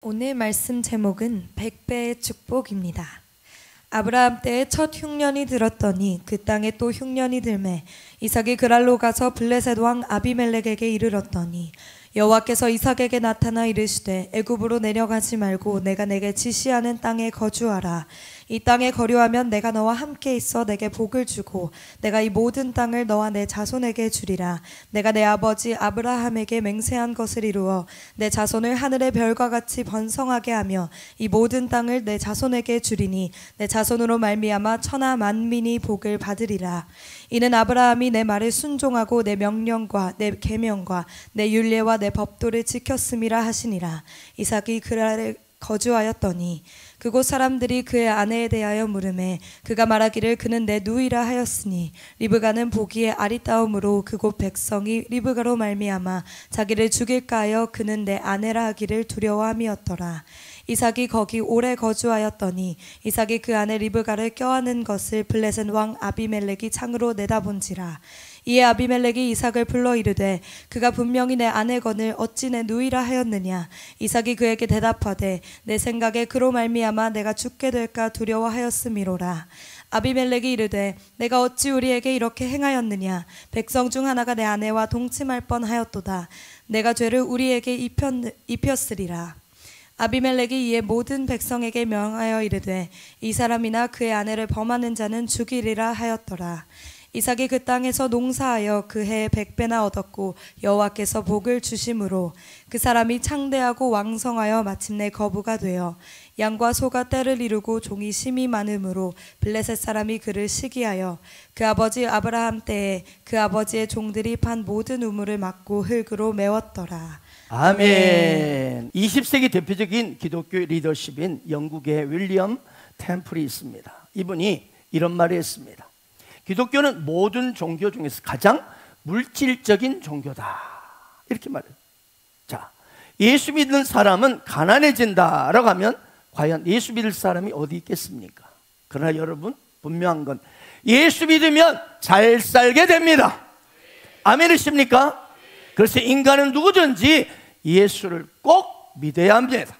오늘 말씀 제목은 100배의 축복입니다. 아브라함 때에 첫 흉년이 들었더니 그 땅에 또 흉년이 들매 이삭이 그랄로 가서 블레셋 왕 아비멜렉에게 이르렀더니 여호와께서 이삭에게 나타나 이르시되 애굽으로 내려가지 말고 내가 내게 지시하는 땅에 거주하라. 이 땅에 거류하면 내가 너와 함께 있어 내게 복을 주고 내가 이 모든 땅을 너와 내 자손에게 주리라. 내가 내 아버지 아브라함에게 맹세한 것을 이루어 내 자손을 하늘의 별과 같이 번성하게 하며 이 모든 땅을 내 자손에게 주리니 내 자손으로 말미암아 천하 만민이 복을 받으리라. 이는 아브라함이 내 말을 순종하고 내 명령과 내 계명과 내 율례와 내 법도를 지켰음이라 하시니라. 이삭이 그랄에 거주하였더니 그곳 사람들이 그의 아내에 대하여 물으매 그가 말하기를 그는 내 누이라 하였으니 리브가는 보기에 아리따움으로 그곳 백성이 리브가로 말미암아 자기를 죽일까 하여 그는 내 아내라 하기를 두려워함이었더라. 이삭이 거기 오래 거주하였더니 이삭이 그 아내 리브가를 껴안은 것을 블레셋 왕 아비멜렉이 창으로 내다본지라. 이에 아비멜렉이 이삭을 불러 이르되 그가 분명히 내 아내거늘 어찌 내 누이라 하였느냐. 이삭이 그에게 대답하되 내 생각에 그로 말미암아 내가 죽게 될까 두려워하였음이로라. 아비멜렉이 이르되 내가 어찌 우리에게 이렇게 행하였느냐. 백성 중 하나가 내 아내와 동침할 뻔하였도다. 내가 죄를 우리에게 입혔으리라. 아비멜렉이 이에 모든 백성에게 명하여 이르되 이 사람이나 그의 아내를 범하는 자는 죽이리라 하였더라. 이삭이 그 땅에서 농사하여 그 해에 100배나 얻었고 여호와께서 복을 주심으로 그 사람이 창대하고 왕성하여 마침내 거부가 되어 양과 소가 떼를 이루고 종이 심이 많음으로 블레셋 사람이 그를 시기하여 그 아버지 아브라함 때에 그 아버지의 종들이 판 모든 우물을 막고 흙으로 메웠더라. 아멘. 20세기 대표적인 기독교 리더십인 영국의 윌리엄 템플이 있습니다. 이분이 이런 말을 했습니다. 기독교는 모든 종교 중에서 가장 물질적인 종교다. 이렇게 말해요. 자, 예수 믿는 사람은 가난해진다라고 하면 과연 예수 믿을 사람이 어디 있겠습니까? 그러나 여러분, 분명한 건 예수 믿으면 잘 살게 됩니다. 아멘이십니까? 그래서 인간은 누구든지 예수를 꼭 믿어야 합니다.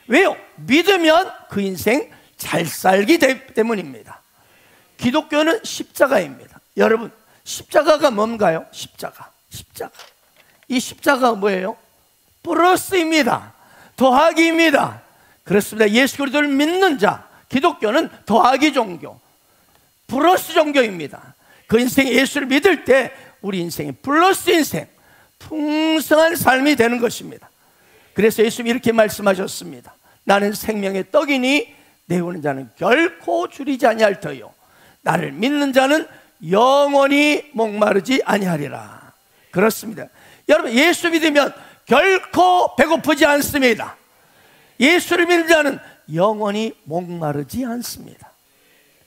왜요? 믿으면 그 인생 잘 살기 때문입니다. 기독교는 십자가입니다. 여러분, 십자가가 뭔가요? 십자가. 이 십자가가 뭐예요? 플러스입니다. 더하기입니다. 그렇습니다. 예수 그리스도를 믿는 자, 기독교는 더하기 종교, 플러스 종교입니다. 그 인생에 예수를 믿을 때 우리 인생이 플러스 인생, 풍성한 삶이 되는 것입니다. 그래서 예수님이 이렇게 말씀하셨습니다. 나는 생명의 떡이니 내오는 자는 결코 줄이지 아니할 터요 나를 믿는 자는 영원히 목마르지 아니하리라. 그렇습니다. 여러분, 예수 믿으면 결코 배고프지 않습니다. 예수를 믿는 자는 영원히 목마르지 않습니다.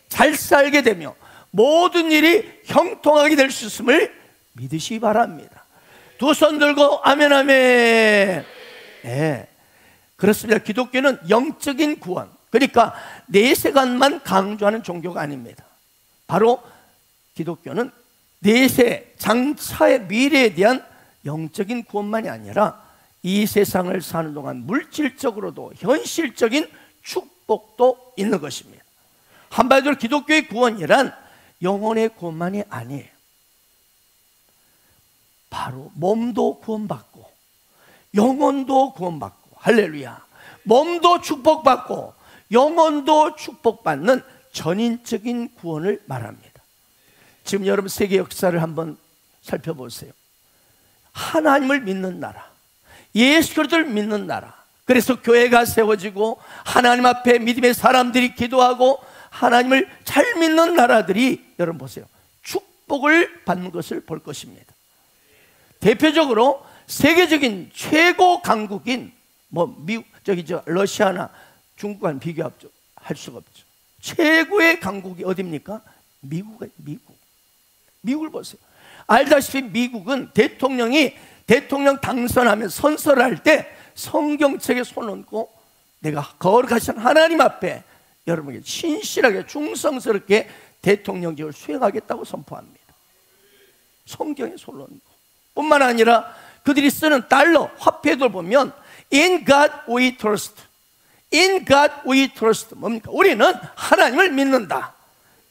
잘 살게 되며 모든 일이 형통하게 될 수 있음을 믿으시기 바랍니다. 두 손 들고 아멘 아멘. 네. 그렇습니다. 기독교는 영적인 구원, 그러니까 내세관만 강조하는 종교가 아닙니다. 바로 기독교는 내세, 장차의 미래에 대한 영적인 구원만이 아니라 이 세상을 사는 동안 물질적으로도 현실적인 축복도 있는 것입니다. 한마디로 기독교의 구원이란 영혼의 구원만이 아니에요. 바로 몸도 구원받고 영혼도 구원받고, 할렐루야, 몸도 축복받고 영혼도 축복받는 전인적인 구원을 말합니다. 지금 여러분 세계 역사를 한번 살펴보세요. 하나님을 믿는 나라, 예수 그리스도를 믿는 나라, 그래서 교회가 세워지고 하나님 앞에 믿음의 사람들이 기도하고 하나님을 잘 믿는 나라들이 여러분 보세요, 축복을 받는 것을 볼 것입니다. 대표적으로 세계적인 최고 강국인 미국, 러시아나 중국과는 비교할 수가 없죠. 최고의 강국이 어디입니까? 미국을 보세요. 알다시피 미국은 대통령 당선하면 선서를 때 성경책에 손 얹고 내가 거룩하신 하나님 앞에 여러분에게 신실하게 충성스럽게 대통령직을 수행하겠다고 선포합니다. 성경에 손 얹고 뿐만 아니라 그들이 쓰는 달러, 화폐들 보면 In God we trust. In God we trust. 뭡니까? 우리는 하나님을 믿는다.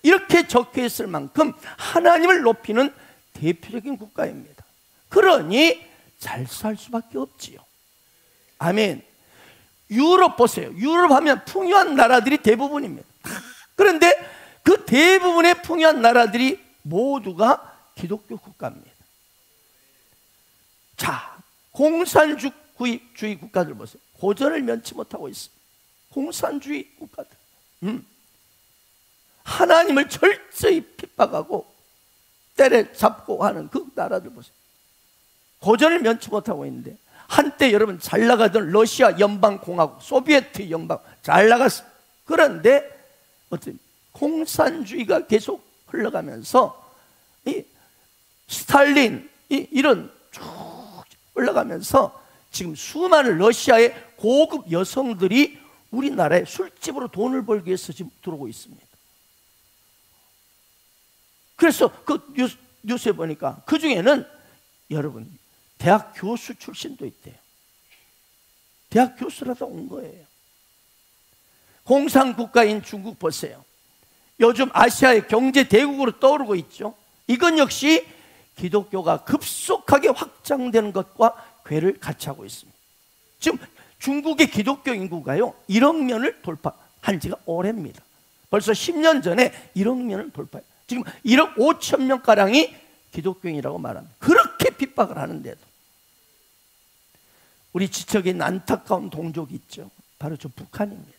이렇게 적혀 있을 만큼 하나님을 높이는 대표적인 국가입니다. 그러니 잘 살 수밖에 없지요. 아멘. 유럽 보세요. 유럽 하면 풍요한 나라들이 대부분입니다. 그런데 그 대부분의 풍요한 나라들이 모두가 기독교 국가입니다. 자, 공산주의 국가들 보세요. 고전을 면치 못하고 있습니다. 공산주의 국가들. 하나님을 철저히 핍박하고 때려잡고 하는 그 나라들 보세요. 고전을 면치 못하고 있는데, 한때 여러분 잘 나가던 러시아 연방공화국, 소비에트 연방 잘 나갔어요. 그런데 어떤 공산주의가 계속 흘러가면서 이 스탈린 이런 쭉 올라가면서 지금 수많은 러시아의 고급 여성들이 우리나라에 술집으로 돈을 벌기 위해서 지금 들어오고 있습니다. 그래서 그 뉴스에 보니까 그 중에는 여러분 대학 교수 출신도 있대요. 대학 교수라도 온 거예요. 공산국가인 중국 보세요. 요즘 아시아의 경제 대국으로 떠오르고 있죠. 이건 역시 기독교가 급속하게 확장되는 것과 궤를 같이 하고 있습니다. 지금 중국의 기독교 인구가요 1억 명을 돌파한 지가 오래입니다. 벌써 10년 전에 1억 명을 돌파해요. 지금 1억 5천 명가량이 기독교인이라고 말합니다. 그렇게 핍박을 하는데도 우리 지척에 있는 안타까운 동족이 있죠. 바로 저 북한입니다.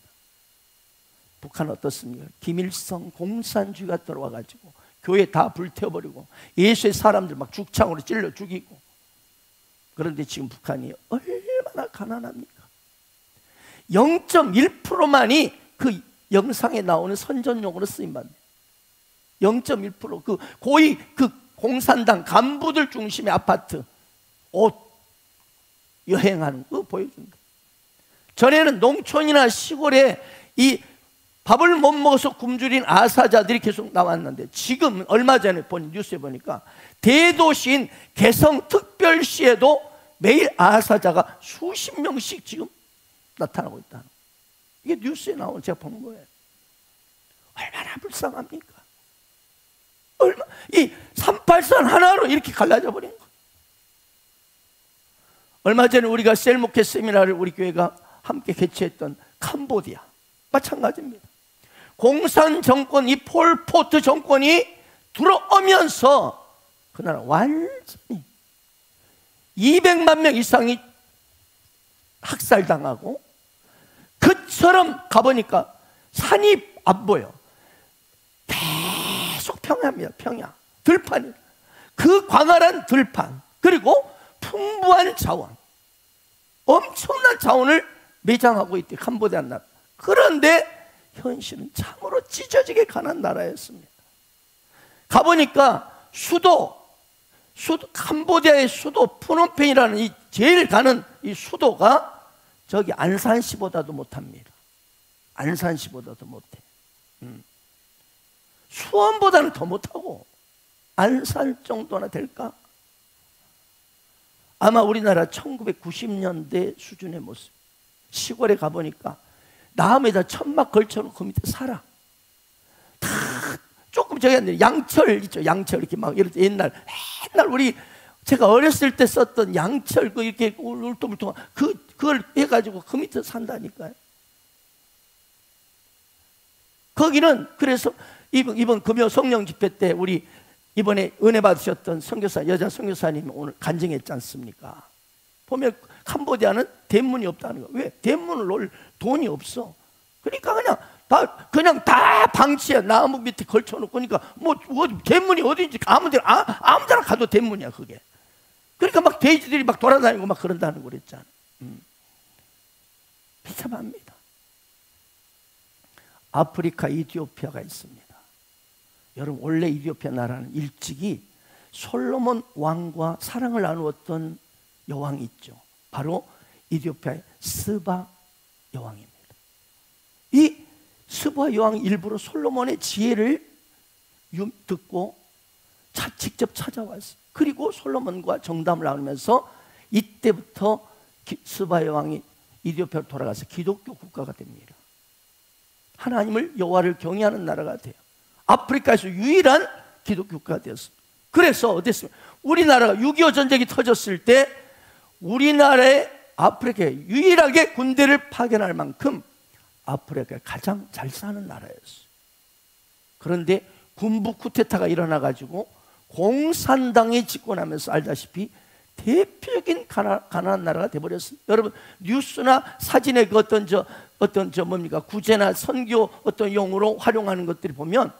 북한 어떻습니까? 김일성 공산주의가 들어와가지고 교회 다 불태워버리고 예수의 사람들 막 죽창으로 찔러 죽이고. 그런데 지금 북한이 얼마나 가난합니까? 0.1%만이 그 영상에 나오는 선전용으로 쓰임받는 0.1% 그 고위 그 공산당 간부들 중심의 아파트 옷 여행하는 거 보여준다. 전에는 농촌이나 시골에 이 밥을 못 먹어서 굶주린 아사자들이 계속 나왔는데 지금 얼마 전에 본 뉴스에 보니까 대도시인 개성특별시에도 매일 아사자가 수십 명씩 지금 나타나고 있다는 거예요. 이게 뉴스에 나온 제가 본 거예요. 얼마나 불쌍합니까? 이 383 하나로 이렇게 갈라져 버린 거예요. 얼마 전에 우리가 셀목회 세미나를 우리 교회가 함께 개최했던 캄보디아 마찬가지입니다. 공산 정권, 이 폴포트 정권이 들어오면서 그 나라 완전히 200만 명 이상이 학살당하고, 그처럼 가보니까 산이 안 보여. 계속 평야입니다. 평야 들판이, 그 광활한 들판, 그리고 풍부한 자원, 엄청난 자원을 매장하고 있대 캄보디아 나라. 그런데 현실은 참으로 찢어지게 가난 나라였습니다. 가보니까 수도 캄보디아의 수도 프놈펜이라는 이 제일 가는 이 수도가 저기 안산시보다도 못합니다. 안산시보다도 못해. 수원보다는 더 못하고 안산 정도나 될까? 아마 우리나라 1990년대 수준의 모습. 시골에 가보니까 나무에다 천막 걸쳐놓고 그 밑에 살아. 다 조금 저기 양철 있죠. 양철 이렇게 막 이럴 때 옛날 우리 제가 어렸을 때 썼던 양철 그 이렇게 울퉁불퉁 그걸 해가지고 그 밑에 산다니까요. 거기는 그래서 이번 금요 성령 집회 때 우리 이번에 은혜 받으셨던 선교사 여자 선교사님이 오늘 간증했지 않습니까? 보면 캄보디아는 대문이 없다는 거. 왜? 대문을 놓을 돈이 없어. 그러니까 그냥 다 방치해. 나무 밑에 걸쳐놓고. 그러니까 뭐 대문이 어딘지 아무데나 가도 대문이야 그게. 그러니까 막 돼지들이 막 돌아다니고 막 그런다는 거 그랬잖아. 비참합니다. 아프리카 이디오피아가 있습니다. 여러분 원래 이디오피아 나라는 일찍이 솔로몬 왕과 사랑을 나누었던 여왕이 있죠. 바로 이디오피아의 스바 여왕입니다. 이 스바 여왕이 일부러 솔로몬의 지혜를 듣고 직접 찾아왔어요. 그리고 솔로몬과 정담을 나누면서 이때부터 스바 여왕이 이디오피아로 돌아가서 기독교 국가가 됩니다. 하나님을 여호와를 경외하는 나라가 돼요. 아프리카에서 유일한 기독교 국가가 되었습니다. 그래서 어땠습니까? 우리나라가 6.25 전쟁이 터졌을 때 우리나라에 아프리카에 유일하게 군대를 파견할 만큼 아프리카에 가장 잘 사는 나라였어요. 그런데 군부 쿠데타가 일어나가지고 공산당이 집권하면서 알다시피 대표적인 가난한 나라가 되어버렸습니다. 여러분 뉴스나 사진에 그 어떤 뭡니까 구제나 선교 어떤 용으로 활용하는 것들이 보면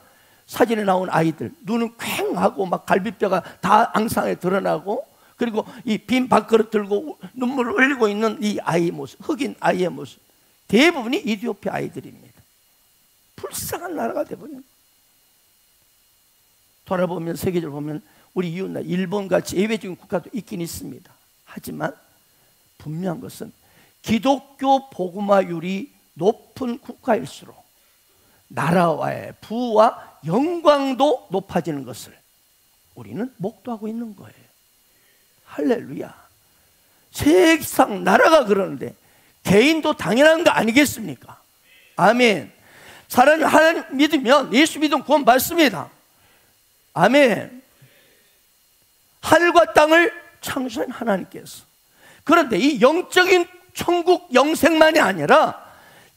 사진에 나온 아이들 눈은 퀭하고 막 갈비뼈가 다 앙상하게 드러나고 그리고 이 빈 밥그릇 들고 눈물을 흘리고 있는 이 아이의 모습, 흑인 아이의 모습 대부분이 이디오피아 아이들입니다. 불쌍한 나라가 되어버린. 돌아보면 세계적으로 보면 우리 이웃나라 일본같이 예외적인 국가도 있긴 있습니다. 하지만 분명한 것은 기독교 복음화율이 높은 국가일수록 나라와의 부와 영광도 높아지는 것을 우리는 목도하고 있는 거예요. 할렐루야. 세상 나라가 그러는데 개인도 당연한 거 아니겠습니까? 아멘. 사람이 하나님 믿으면 예수 믿으면 구원 받습니다. 아멘. 하늘과 땅을 창조한 하나님께서 그런데 이 영적인 천국 영생만이 아니라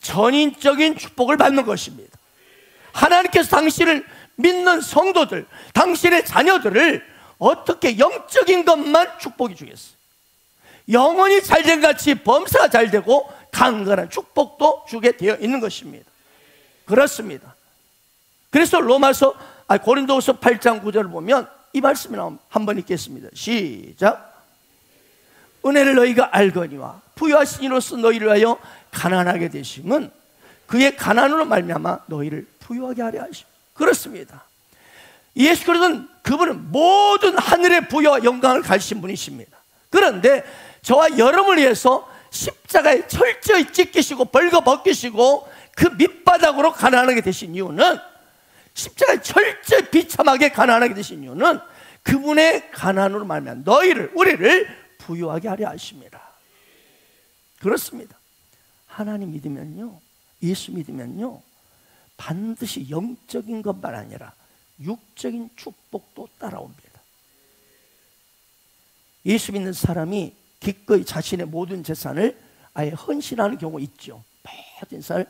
전인적인 축복을 받는 것입니다. 하나님께서 당신을 믿는 성도들, 당신의 자녀들을 어떻게 영적인 것만 축복해 주겠어요? 영혼이 잘된 같이 범사가 잘되고 강건한 축복도 주게 되어 있는 것입니다. 그렇습니다. 그래서 고린도후서 8장 9절을 보면 이 말씀이 나옵니다. 한번 읽겠습니다. 시작. 은혜를 너희가 알거니와 부유하신 이로써 너희를 하여 가난하게 되심은 그의 가난으로 말미암아 너희를 부유하게 하려 하심. 그렇습니다. 예수 그리스도는 그분은 모든 하늘의 부여와 영광을 가지신 분이십니다. 그런데 저와 여러분을 위해서 십자가에 철저히 찢기시고 벌거벗기시고 그 밑바닥으로 가난하게 되신 이유는 십자가에 철저히 비참하게 가난하게 되신 이유는 그분의 가난으로 말미암아 우리를 부유하게 하려 하십니다. 그렇습니다. 하나님 믿으면요, 예수 믿으면요, 반드시 영적인 것만 아니라 육적인 축복도 따라옵니다. 예수 믿는 사람이 기꺼이 자신의 모든 재산을 아예 헌신하는 경우 있죠. 모든 재산을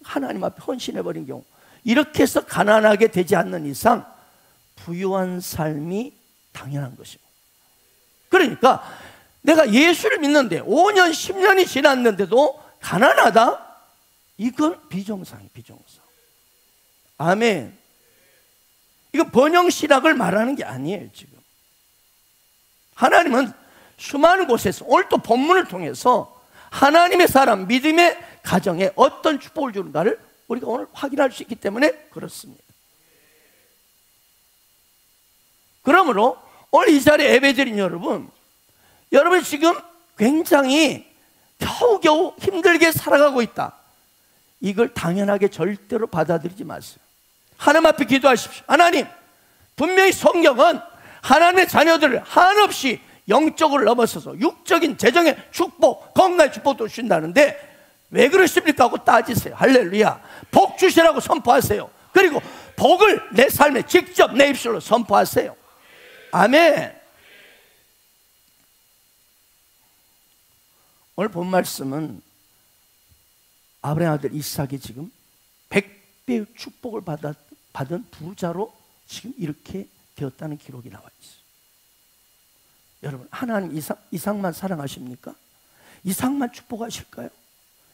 하나님 앞에 헌신해버린 경우, 이렇게 해서 가난하게 되지 않는 이상 부유한 삶이 당연한 것입니다. 그러니까 내가 예수를 믿는데 5년 10년이 지났는데도 가난하다? 이건 비정상이에요. 비정상. 아멘. 이건 번영신학을 말하는 게 아니에요. 지금 하나님은 수많은 곳에서 오늘 또 본문을 통해서 하나님의 사람, 믿음의 가정에 어떤 축복을 주는가를 우리가 오늘 확인할 수 있기 때문에 그렇습니다. 그러므로 오늘 이 자리에 예배드린 여러분 지금 굉장히 겨우겨우 힘들게 살아가고 있다. 이걸 당연하게 절대로 받아들이지 마세요. 하나님 앞에 기도하십시오. 하나님, 분명히 성경은 하나님의 자녀들을 한없이 영적으로 넘어서서 육적인 재정의 축복, 건강의 축복도 주신다는데 왜 그러십니까? 하고 따지세요. 할렐루야. 복 주시라고 선포하세요. 그리고 복을 내 삶에 직접 내 입술로 선포하세요. 아멘. 오늘 본 말씀은 아브라함 아들 이삭이 지금 100배의 축복을 받은 부자로 지금 이렇게 되었다는 기록이 나와 있어요. 여러분, 하나님 이삭만 사랑하십니까? 이삭만 축복하실까요?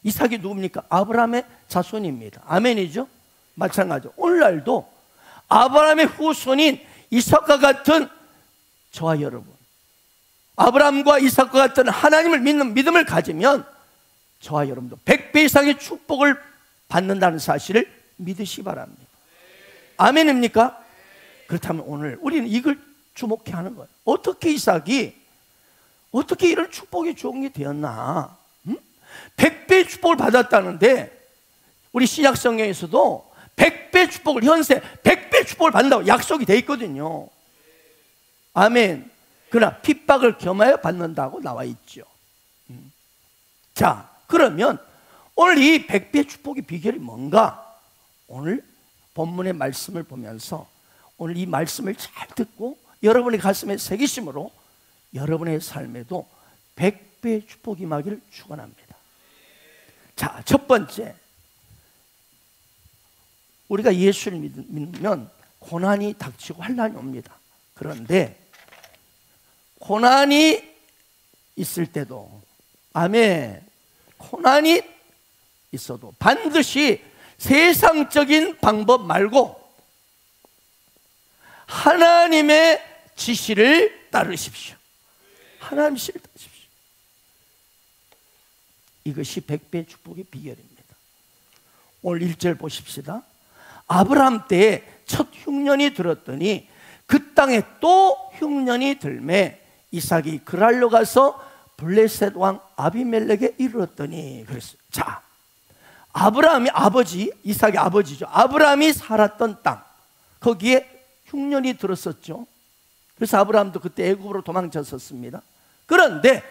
이삭이 누굽니까? 아브라함의 자손입니다. 아멘이죠? 마찬가지로 오늘날도 아브라함의 후손인 이삭과 같은 저와 여러분, 아브라함과 이삭과 같은 하나님을 믿는 믿음을 가지면 저와 여러분도 100배 이상의 축복을 받는다는 사실을 믿으시 바랍니다. 아멘입니까? 그렇다면 오늘 우리는 이걸 주목해야 하는 거예요. 어떻게 이삭이 어떻게 이런 축복이 주어지게 되었나? 100배의 축복을 받았다는데 우리 신약 성경에서도 100배 축복을 현세 100배 축복을 받는다고 약속이 돼 있거든요. 아멘. 그러나 핍박을 겸하여 받는다고 나와 있죠. 자, 그러면 오늘 이 100배의 축복의 비결이 뭔가? 오늘 본문의 말씀을 보면서 오늘 이 말씀을 잘 듣고 여러분의 가슴에 새기심으로 여러분의 삶에도 100배의 축복이 임하기를 축원합니다. 자, 첫 번째, 우리가 예수를 믿으면 고난이 닥치고 환난이 옵니다. 그런데 고난이 있을 때도, 아멘, 고난이 있어도 반드시 세상적인 방법 말고 하나님의 지시를 따르십시오. 하나님의 지시를 따르십시오. 이것이 100배의 축복의 비결입니다. 오늘 1절 보십시다. 아브라함 때에 첫 흉년이 들었더니 그 땅에 또 흉년이 들매 이삭이 그랄로 가서 블레셋 왕 아비멜렉에 이르렀더니 그랬어요. 자, 아브라함이 아버지, 이삭의 아버지죠. 아브라함이 살았던 땅, 거기에 흉년이 들었었죠. 그래서 아브라함도 그때 애굽으로 도망쳤었습니다. 그런데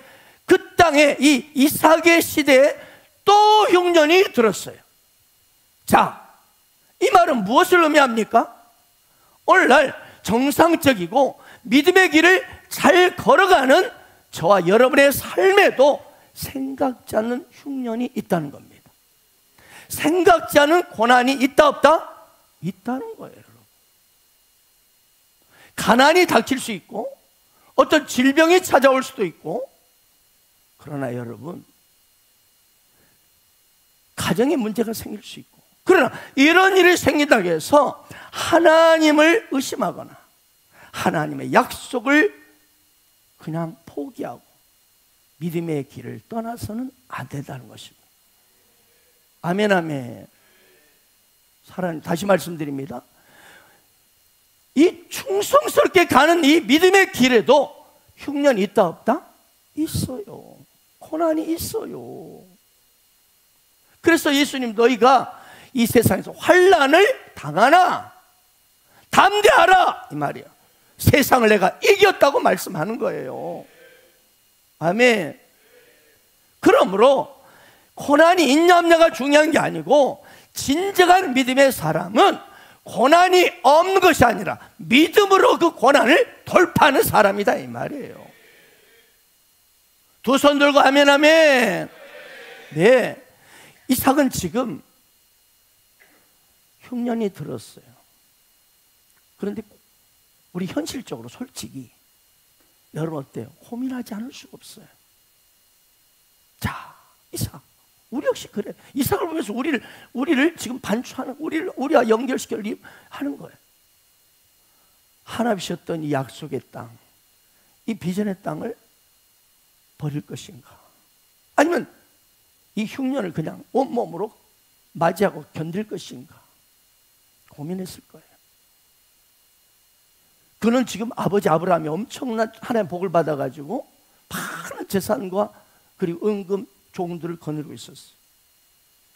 그 땅에 이 이삭의 시대에 또 흉년이 들었어요. 자, 이 말은 무엇을 의미합니까? 오늘날 정상적이고 믿음의 길을 잘 걸어가는 저와 여러분의 삶에도 생각지 않는 흉년이 있다는 겁니다. 생각지 않은 고난이 있다 없다? 있다는 거예요. 여러분. 가난이 닥칠 수 있고 어떤 질병이 찾아올 수도 있고, 그러나 여러분, 가정에 문제가 생길 수 있고, 그러나 이런 일이 생긴다고 해서 하나님을 의심하거나 하나님의 약속을 그냥 포기하고 믿음의 길을 떠나서는 안 된다는 것입니다. 아멘, 아멘. 사랑하는, 다시 말씀드립니다. 이 충성스럽게 가는 이 믿음의 길에도 흉년이 있다 없다? 있어요. 고난이 있어요. 그래서 예수님, 너희가 이 세상에서 환난을 당하나 담대하라, 이 말이야. 세상을 내가 이겼다고 말씀하는 거예요. 아멘. 그러므로 고난이 있냐 없냐가 중요한 게 아니고, 진정한 믿음의 사람은 고난이 없는 것이 아니라 믿음으로 그 고난을 돌파하는 사람이다, 이 말이에요. 두 손 들고 아멘, 아멘. 네, 이삭은 지금 흉년이 들었어요. 그런데 우리 현실적으로 솔직히 여러분 어때요? 고민하지 않을 수가 없어요. 자, 이삭, 우리 역시 그래. 이삭을 보면서 우리를 지금 반추하는, 우리와 연결시키려 하는 거예요. 하나님 주셨던 이 약속의 땅, 이 비전의 땅을 버릴 것인가? 아니면 이 흉년을 그냥 온몸으로 맞이하고 견딜 것인가? 고민했을 거예요. 그는 지금 아버지 아브라함이 엄청난 하나님의 복을 받아가지고 많은 재산과 그리고 은금 종들을 거느리고 있었어요.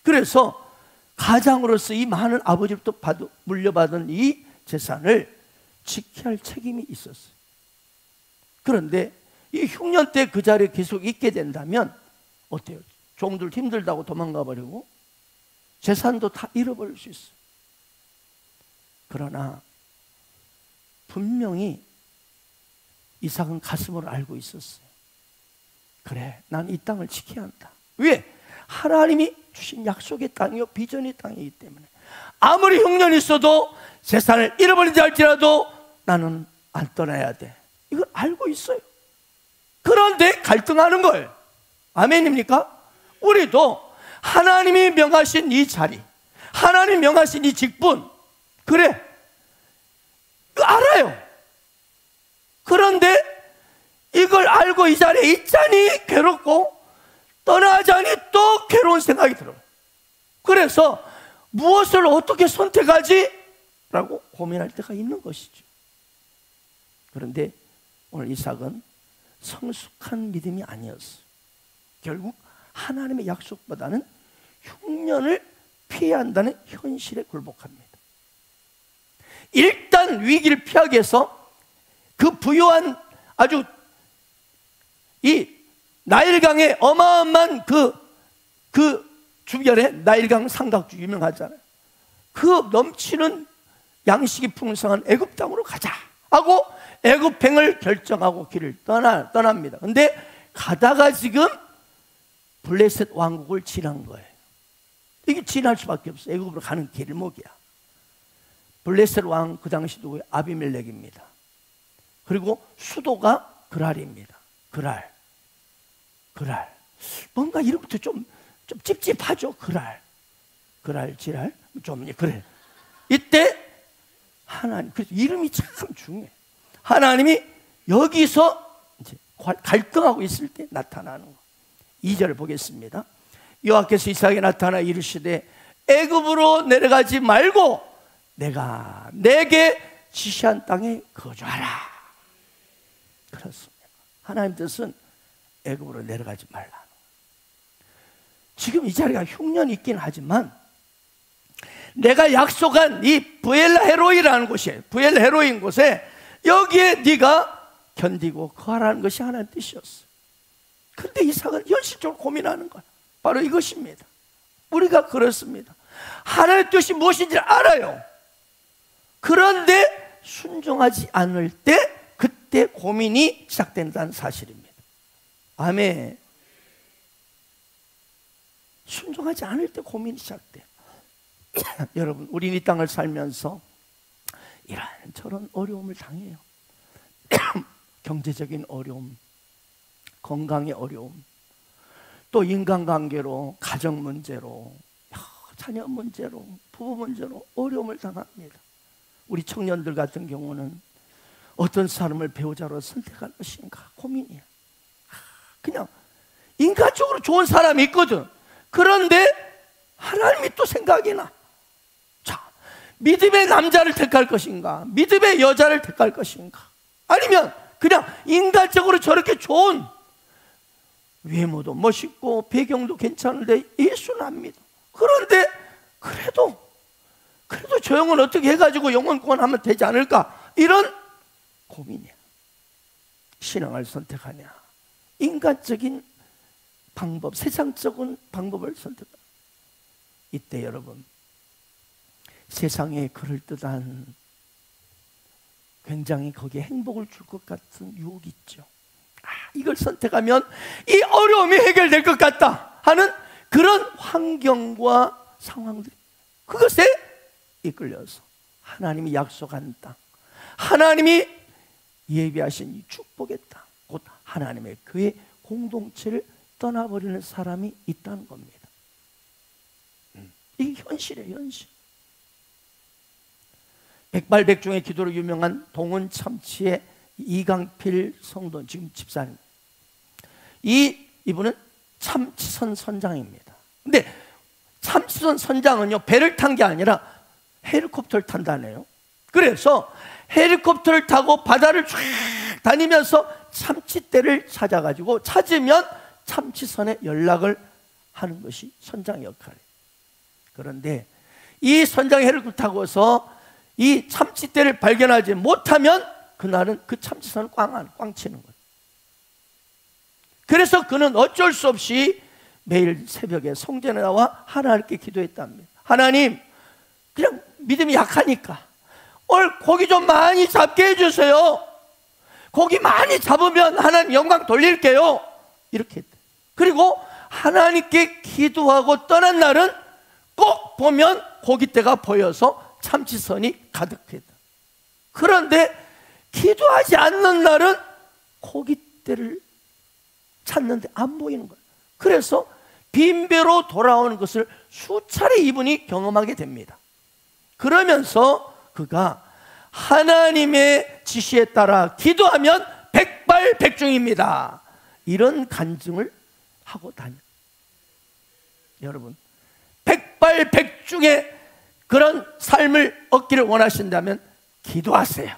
그래서 가장으로서 이 많은 아버지로부터 물려받은 이 재산을 지켜야 할 책임이 있었어요. 그런데 이 흉년 때 그 자리에 계속 있게 된다면 어때요? 종들 힘들다고 도망가 버리고 재산도 다 잃어버릴 수 있어요. 그러나 분명히 이삭은 가슴으로 알고 있었어요. 그래, 난 이 땅을 지켜야 한다. 왜? 하나님이 주신 약속의 땅이요, 비전의 땅이기 때문에 아무리 흉년이 있어도 재산을 잃어버린다 할지라도 나는 안 떠나야 돼. 이걸 알고 있어요. 그런데 갈등하는 거예요. 아멘입니까? 우리도 하나님이 명하신 이 자리, 하나님이 명하신 이 직분, 그래, 알아요. 그런데 이걸 알고 이 자리에 있자니 괴롭고 떠나자니 또 괴로운 생각이 들어요. 그래서 무엇을 어떻게 선택하지? 라고 고민할 때가 있는 것이죠. 그런데 오늘 이삭은 성숙한 믿음이 아니었어요. 결국 하나님의 약속보다는 흉년을 피해야 한다는 현실에 굴복합니다. 일단 위기를 피하기 위해서 그 부유한 아주 이 나일강의 어마어마한 그 그 주변에 나일강 삼각주 유명하잖아요. 그 넘치는 양식이 풍성한 애굽 땅으로 가자 하고 애굽행을 결정하고 길을 떠납니다. 근데 가다가 지금 블레셋 왕국을 지난 거예요. 이게 지날 수밖에 없어요. 애굽으로 가는 길목이야. 블레셋 왕 그 당시 누구예요? 아비멜렉입니다. 그리고 수도가 그랄입니다. 그랄. 뭔가 이름부터 좀 찝찝하죠. 그랄, 지랄, 좀 그래. 이때 하나님, 그래서 이름이 참 중요해. 하나님이 여기서 이제 갈등하고 있을 때 나타나는 거. 2절 보겠습니다. 여호와께서 이삭에게 나타나 이르시되 애굽으로 내려가지 말고 내가 내게 지시한 땅에 거주하라. 그렇습니다. 하나님 뜻은 애굽으로 내려가지 말라. 지금 이 자리가 흉년이 있긴 하지만 내가 약속한 이 브엘라헤로이라는 곳이에요. 브엘헤로인 곳에 여기에 네가 견디고 거하라는 것이 하나님 뜻이었어요. 그런데 이삭은 현실적으로 고민하는 거예요. 바로 이것입니다. 우리가 그렇습니다. 하나님의 뜻이 무엇인지 알아요. 그런데 순종하지 않을 때 그때 고민이 시작된다는 사실입니다. 아멘. 순종하지 않을 때 고민이 시작돼요. 여러분, 우리 이 땅을 살면서 이런저런 어려움을 당해요. 경제적인 어려움, 건강의 어려움, 또 인간관계로, 가정 문제로, 자녀 문제로, 부부 문제로 어려움을 당합니다. 우리 청년들 같은 경우는 어떤 사람을 배우자로 선택할 것인가 고민이야. 그냥 인간적으로 좋은 사람이 있거든. 그런데 하나님이 또 생각이 나. 자, 믿음의 남자를 택할 것인가, 믿음의 여자를 택할 것인가, 아니면 그냥 인간적으로 저렇게 좋은, 외모도 멋있고 배경도 괜찮은데 예수는 안 믿어. 그런데 그래도 저 영혼 어떻게 해가지고 영혼 구원하면 되지 않을까, 이런 고민이야. 신앙을 선택하냐, 인간적인 방법, 세상적인 방법을 선택하냐. 이때 여러분, 세상에 그럴듯한, 굉장히 거기에 행복을 줄 것 같은 유혹이 있죠. 이걸 선택하면 이 어려움이 해결될 것 같다 하는 그런 환경과 상황들, 그것에 이끌려서 하나님이 약속한 땅, 하나님이 예비하신 이 축복의 땅, 곧 하나님의 그의 공동체를 떠나버리는 사람이 있다는 겁니다. 이게 현실이에요, 현실. 백발백중의 기도로 유명한 동원 참치의 이강필 성도, 지금 집사님, 이분은 참치선 선장입니다. 근데 참치선 선장은요, 배를 탄 게 아니라 헬리콥터를 탄다네요. 그래서 헬리콥터를 타고 바다를 쫙 다니면서 참치떼를 찾아가지고 찾으면 참치선에 연락을 하는 것이 선장 역할이에요. 그런데 이 선장이 헬리콥터 타고서 이 참치떼를 발견하지 못하면 그날은 그 참치선을 꽝 치는 거예요. 그래서 그는 어쩔 수 없이 매일 새벽에 성전에 나와 하나님께 기도했답니다. 하나님, 그냥 믿음이 약하니까 오늘 고기 좀 많이 잡게 해주세요. 고기 많이 잡으면 하나님 영광 돌릴게요. 이렇게 했대. 그리고 하나님께 기도하고 떠난 날은 꼭 보면 고깃대가 보여서 참치선이 가득했다. 그런데 기도하지 않는 날은 고깃대를 찾는데 안 보이는 거예요. 그래서 빈배로 돌아오는 것을 수차례 이분이 경험하게 됩니다. 그러면서 그가 하나님의 지시에 따라 기도하면 백발백중입니다, 이런 간증을 하고 다녀요. 여러분, 백발백중의 그런 삶을 얻기를 원하신다면 기도하세요.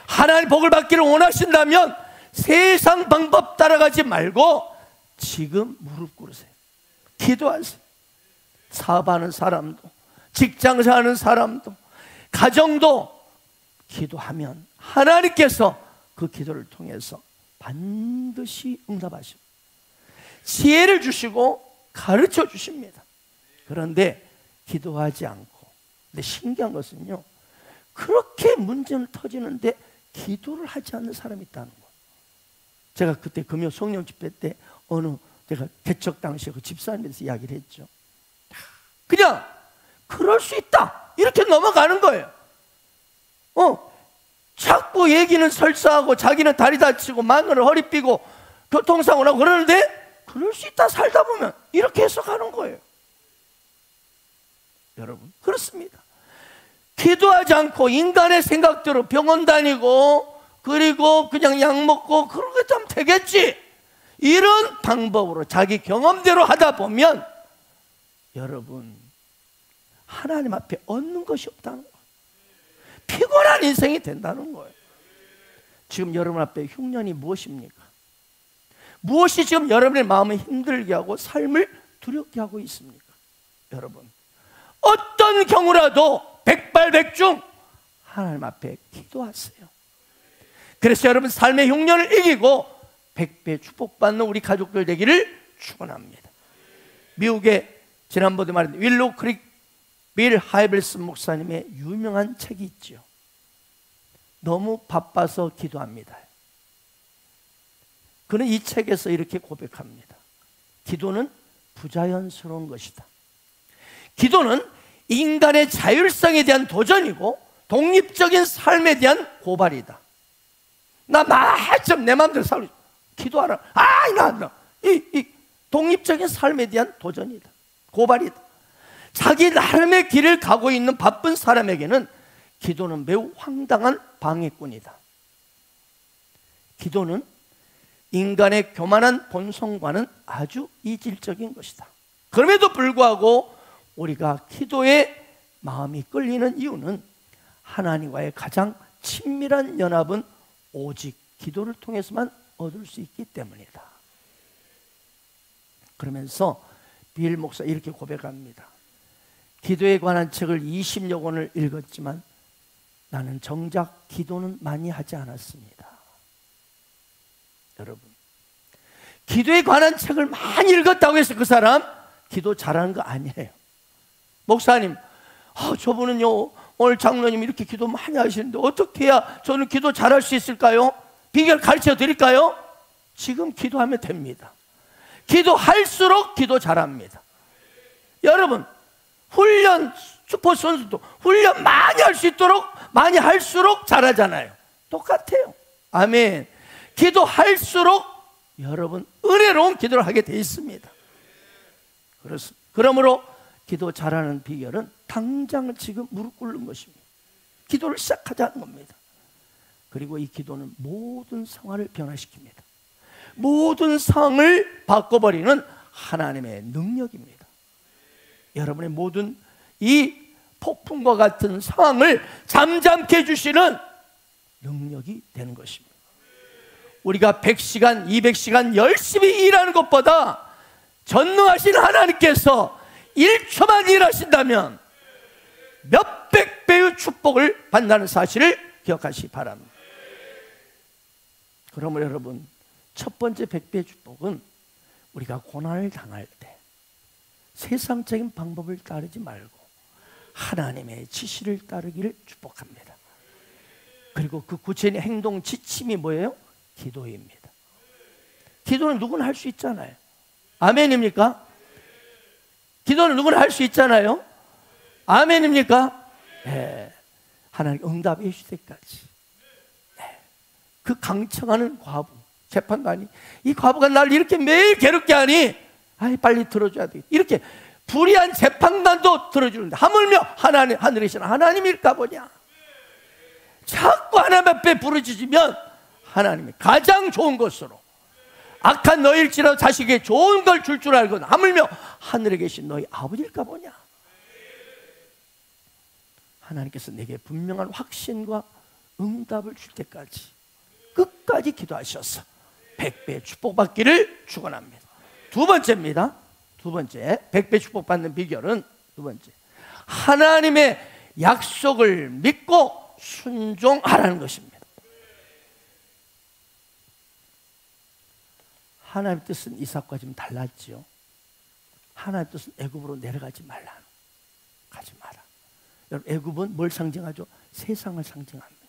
하나님 복을 받기를 원하신다면 세상 방법 따라가지 말고 지금 무릎 꿇으세요. 기도하세요. 사업하는 사람도, 직장에서 하는 사람도, 가정도 기도하면 하나님께서 그 기도를 통해서 반드시 응답하시고 지혜를 주시고 가르쳐 주십니다. 그런데 기도하지 않고, 근데 신기한 것은요, 그렇게 문제는 터지는데 기도를 하지 않는 사람이 있다는 거예요. 제가 그때 금요 성령 집회 때 제가 개척 당시에 그 집사님에서 이야기를 했죠. 그냥 그럴 수 있다 이렇게 넘어가는 거예요. 자꾸 얘기는 설사하고 자기는 다리 다치고 마누라 허리 삐고 교통사고 나고 그러는데 그럴 수 있다 살다 보면 이렇게 해석하는 거예요. 여러분 그렇습니다. 기도하지 않고 인간의 생각대로 병원 다니고 그리고 그냥 약 먹고 그러게 좀 되겠지 이런 방법으로 자기 경험대로 하다 보면 여러분 하나님 앞에 얻는 것이 없다는 거예요. 피곤한 인생이 된다는 거예요. 지금 여러분 앞에 흉년이 무엇입니까? 무엇이 지금 여러분의 마음을 힘들게 하고 삶을 두렵게 하고 있습니까? 여러분 어떤 경우라도 백발백중 하나님 앞에 기도하세요. 그래서 여러분 삶의 흉년을 이기고 100배 축복받는 우리 가족들 되기를 축원합니다. 미국에 지난번에 말했던 윌로우 크릭 빌 하이블슨 목사님의 유명한 책이 있죠. 너무 바빠서 기도합니다. 그는 이 책에서 이렇게 고백합니다. 기도는 부자연스러운 것이다. 기도는 인간의 자율성에 대한 도전이고 독립적인 삶에 대한 고발이다. 나 마침 내 마음대로 살고 기도하라. 이 독립적인 삶에 대한 도전이다. 고발이다. 자기 나름의 길을 가고 있는 바쁜 사람에게는 기도는 매우 황당한 방해꾼이다. 기도는 인간의 교만한 본성과는 아주 이질적인 것이다. 그럼에도 불구하고 우리가 기도에 마음이 끌리는 이유는 하나님과의 가장 친밀한 연합은 오직 기도를 통해서만 얻을 수 있기 때문이다. 그러면서 빌 목사 이렇게 고백합니다. 기도에 관한 책을 20여 권을 읽었지만 나는 정작 기도는 많이 하지 않았습니다. 여러분 기도에 관한 책을 많이 읽었다고 해서 그 사람 기도 잘하는 거 아니에요. 목사님 저분은요 오늘 장로님 이렇게 기도 많이 하시는데 어떻게 해야 저는 기도 잘할 수 있을까요? 비결 가르쳐 드릴까요? 지금 기도하면 됩니다. 기도할수록 기도 잘합니다. 여러분 훈련 슈퍼 선수도 훈련 많이 할 수 있도록 많이 할수록 잘하잖아요. 똑같아요. 아멘. 기도할수록 여러분 은혜로운 기도를 하게 돼 있습니다. 그러므로 기도 잘하는 비결은 당장 지금 무릎 꿇는 것입니다. 기도를 시작하자는 겁니다. 그리고 이 기도는 모든 상황을 변화시킵니다. 모든 상황을 바꿔버리는 하나님의 능력입니다. 여러분의 모든 이 폭풍과 같은 상황을 잠잠케 해주시는 능력이 되는 것입니다. 우리가 100시간, 200시간 열심히 일하는 것보다 전능하신 하나님께서 1초만 일하신다면 몇백 배의 축복을 받는다는 사실을 기억하시기 바랍니다. 그러므로 여러분 첫 번째 100배의 축복은 우리가 고난을 당할 때 세상적인 방법을 따르지 말고 하나님의 지시를 따르기를 축복합니다. 그리고 그 구체적인 행동 지침이 뭐예요? 기도입니다. 기도는 누구나 할 수 있잖아요. 아멘입니까? 기도는 누구나 할 수 있잖아요. 아멘입니까? 네. 하나님 응답해 주실 때까지. 네. 그 강청하는 과부 재판관이 이 과부가 날 이렇게 매일 괴롭게 하니 빨리 들어줘야 돼. 이렇게 불의한 재판관도 들어주는데 하물며 하나님 하늘이신 하나님일까 보냐. 자꾸 하나님 앞에 부르짖으면 하나님이 가장 좋은 것으로 악한 너일지라도 자식에게 좋은 걸 줄 줄 알고 하물며 하늘에 계신 너희 아버지일까 보냐. 하나님께서 내게 분명한 확신과 응답을 줄 때까지 끝까지 기도하셔서 100배 축복받기를 축원합니다. 두 번째입니다. 두 번째 100배 축복받는 비결은 두 번째 하나님의 약속을 믿고 순종하라는 것입니다. 하나님의 뜻은 이삭과 좀 달랐지요. 하나님의 뜻은 애굽으로 내려가지 말라. 가지 마라. 여러분, 애굽은 뭘 상징하죠? 세상을 상징합니다.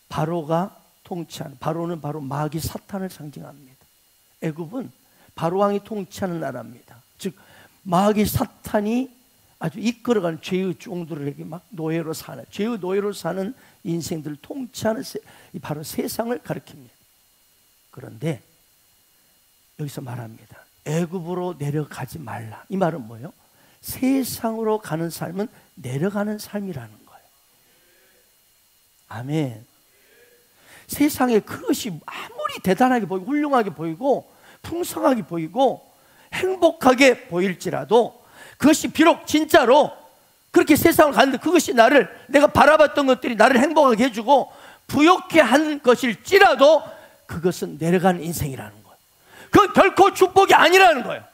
바로가 통치하는, 바로는 바로 마귀 사탄을 상징합니다. 애굽은 바로 왕이 통치하는 나라입니다. 즉 마귀 사탄이 아주 이끌어가는 죄의 종들에게 막 노예로 사는, 죄의 노예로 사는 인생들을 통치하는 바로 세상을 가리킵니다. 그런데 여기서 말합니다. 애굽으로 내려가지 말라. 이 말은 뭐예요? 세상으로 가는 삶은 내려가는 삶이라는 거예요. 아멘. 세상에 그것이 아무리 대단하게 보이고 훌륭하게 보이고 풍성하게 보이고 행복하게 보일지라도 그것이 비록 진짜로 그렇게 세상을 갔는데 그것이 내가 바라봤던 것들이 나를 행복하게 해주고 부욕해 한 것일지라도 그것은 내려가는 인생이라는 거예요. 그건 결코 축복이 아니라는 거예요.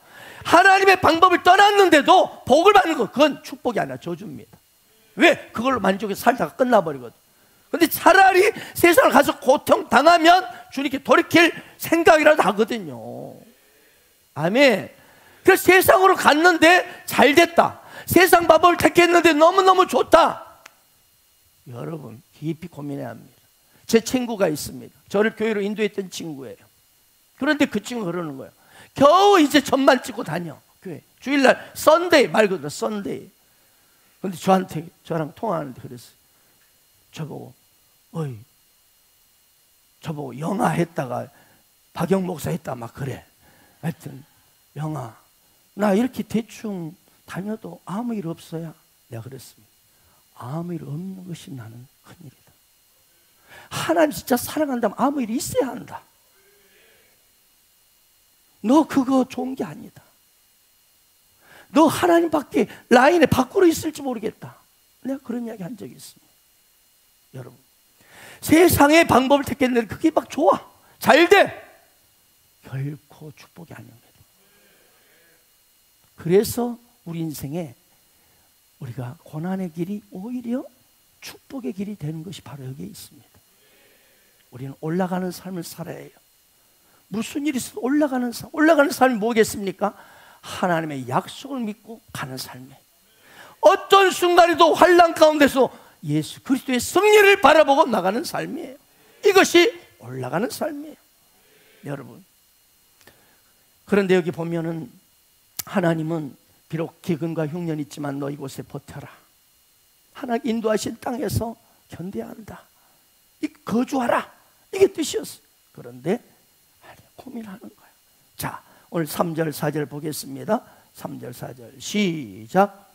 하나님의 방법을 떠났는데도 복을 받는 것, 그건 축복이 아니라 저주입니다. 왜? 그걸로 만족해서 살다가 끝나버리거든. 근데 차라리 세상을 가서 고통당하면 주님께 돌이킬 생각이라도 하거든요. 아멘. 그래서 세상으로 갔는데 잘 됐다, 세상 방법을 택했는데 너무너무 좋다, 여러분 깊이 고민해야 합니다. 제 친구가 있습니다. 저를 교회로 인도했던 친구예요. 그런데 그 친구가 그러는 거예요. 겨우 이제 점만 찍고 다녀, 교회 주일날 썬데이, 말 그대로 썬데이. 근데 저랑 통화하는데 그랬어요. 저보고 영아 했다가 박영 목사 했다 막 그래. 하여튼 영아, 나 이렇게 대충 다녀도 아무 일 없어야. 내가 그랬습니다. 아무 일 없는 것이 나는 큰일이다. 하나님 진짜 사랑한다면 아무 일이 있어야 한다. 너 그거 좋은 게 아니다. 너 하나님밖에 라인에 밖으로 있을지 모르겠다. 내가 그런 이야기 한 적이 있습니다. 여러분, 세상의 방법을 택했는데 그게 막 좋아, 잘 돼, 결코 축복이 아닙니다. 그래서 우리 인생에 우리가 고난의 길이 오히려 축복의 길이 되는 것이 바로 여기에 있습니다. 우리는 올라가는 삶을 살아야 해요. 무슨 일이 있어도 올라가는 삶이 뭐겠습니까? 하나님의 약속을 믿고 가는 삶이에요. 어떤 순간에도 환난 가운데서 예수 그리스도의 승리를 바라보고 나가는 삶이에요. 이것이 올라가는 삶이에요, 여러분. 그런데 여기 보면은 하나님은 비록 기근과 흉년이 있지만 너 이곳에 버텨라. 하나님 인도하신 땅에서 견뎌야 한다, 거주하라, 이게 뜻이었어요. 그런데 고민하는 거예요. 자, 오늘 3절 4절 보겠습니다. 3절 4절 시작.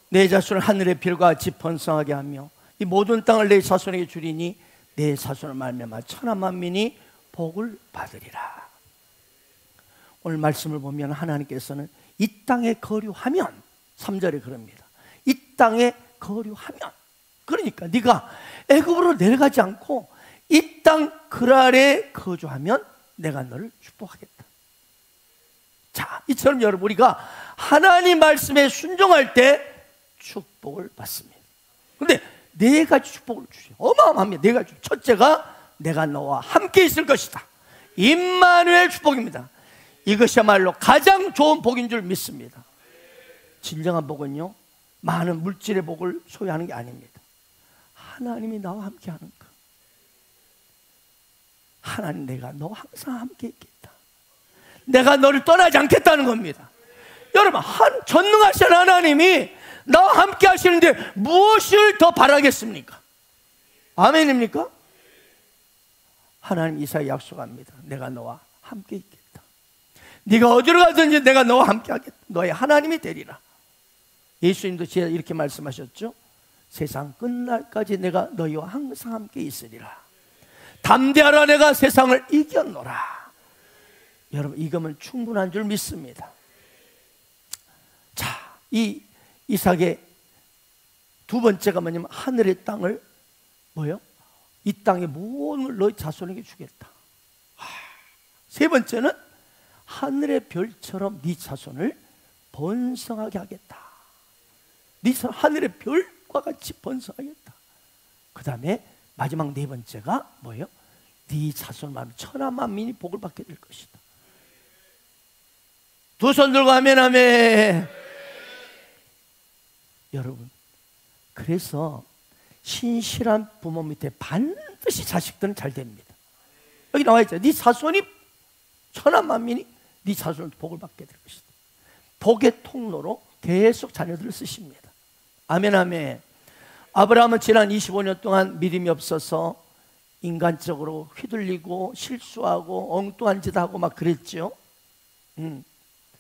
내 자손을 하늘의 별과 같이 번성하게 하며 이 모든 땅을 내 자손에게 주리니 내 자손을 말미암아 천하 만민이 복을 받으리라. 오늘 말씀을 보면 하나님께서는 이 땅에 거류하면, 3절에 그럽니다. 이 땅에 거류하면, 그러니까 네가 애굽으로 내려가지 않고 이 땅 그 아래에 거주하면 내가 너를 축복하겠다. 자, 이처럼 여러분, 우리가 하나님 말씀에 순종할 때 축복을 받습니다. 근데 네 가지 축복을 주셔요. 어마어마합니다. 네 가지. 첫째가 내가 너와 함께 있을 것이다. 임마누엘 축복입니다. 이것이야말로 가장 좋은 복인 줄 믿습니다. 진정한 복은요, 많은 물질의 복을 소유하는 게 아닙니다. 하나님이 나와 함께 하는 것. 하나님, 내가 너와 항상 함께 있겠다, 내가 너를 떠나지 않겠다는 겁니다. 여러분, 전능하신 하나님이 나와 함께 하시는데 무엇을 더 바라겠습니까? 아멘입니까? 하나님 이사야 약속합니다. 내가 너와 함께 있겠다. 네가 어디로 가든지 내가 너와 함께 하겠다. 너의 하나님이 되리라. 예수님도 이렇게 말씀하셨죠. 세상 끝날까지 내가 너희와 항상 함께 있으리라. 담대하라, 내가 세상을 이겼노라. 여러분, 이거면 충분한 줄 믿습니다. 자, 이 이삭의 두 번째가 뭐냐면 하늘의 땅을 뭐요? 이 땅의 모든 걸 너희 자손에게 주겠다. 세 번째는 하늘의 별처럼 네 자손을 번성하게 하겠다. 네 자손 하늘의 별과 같이 번성하겠다. 그 다음에 마지막 네 번째가 뭐예요? 네 자손만 천하 만민이 복을 받게 될 것이다. 두 손 들고 아멘 아멘. 여러분, 그래서 신실한 부모 밑에 반드시 자식들은 잘 됩니다. 여기 나와 있죠. 네 자손이 천하 만민이 네 자손은 복을 받게 될 것이다. 복의 통로로 계속 자녀들을 쓰십니다. 아멘 아멘. 아브라함은 지난 25년 동안 믿음이 없어서 인간적으로 휘둘리고 실수하고 엉뚱한 짓 하고 막 그랬죠.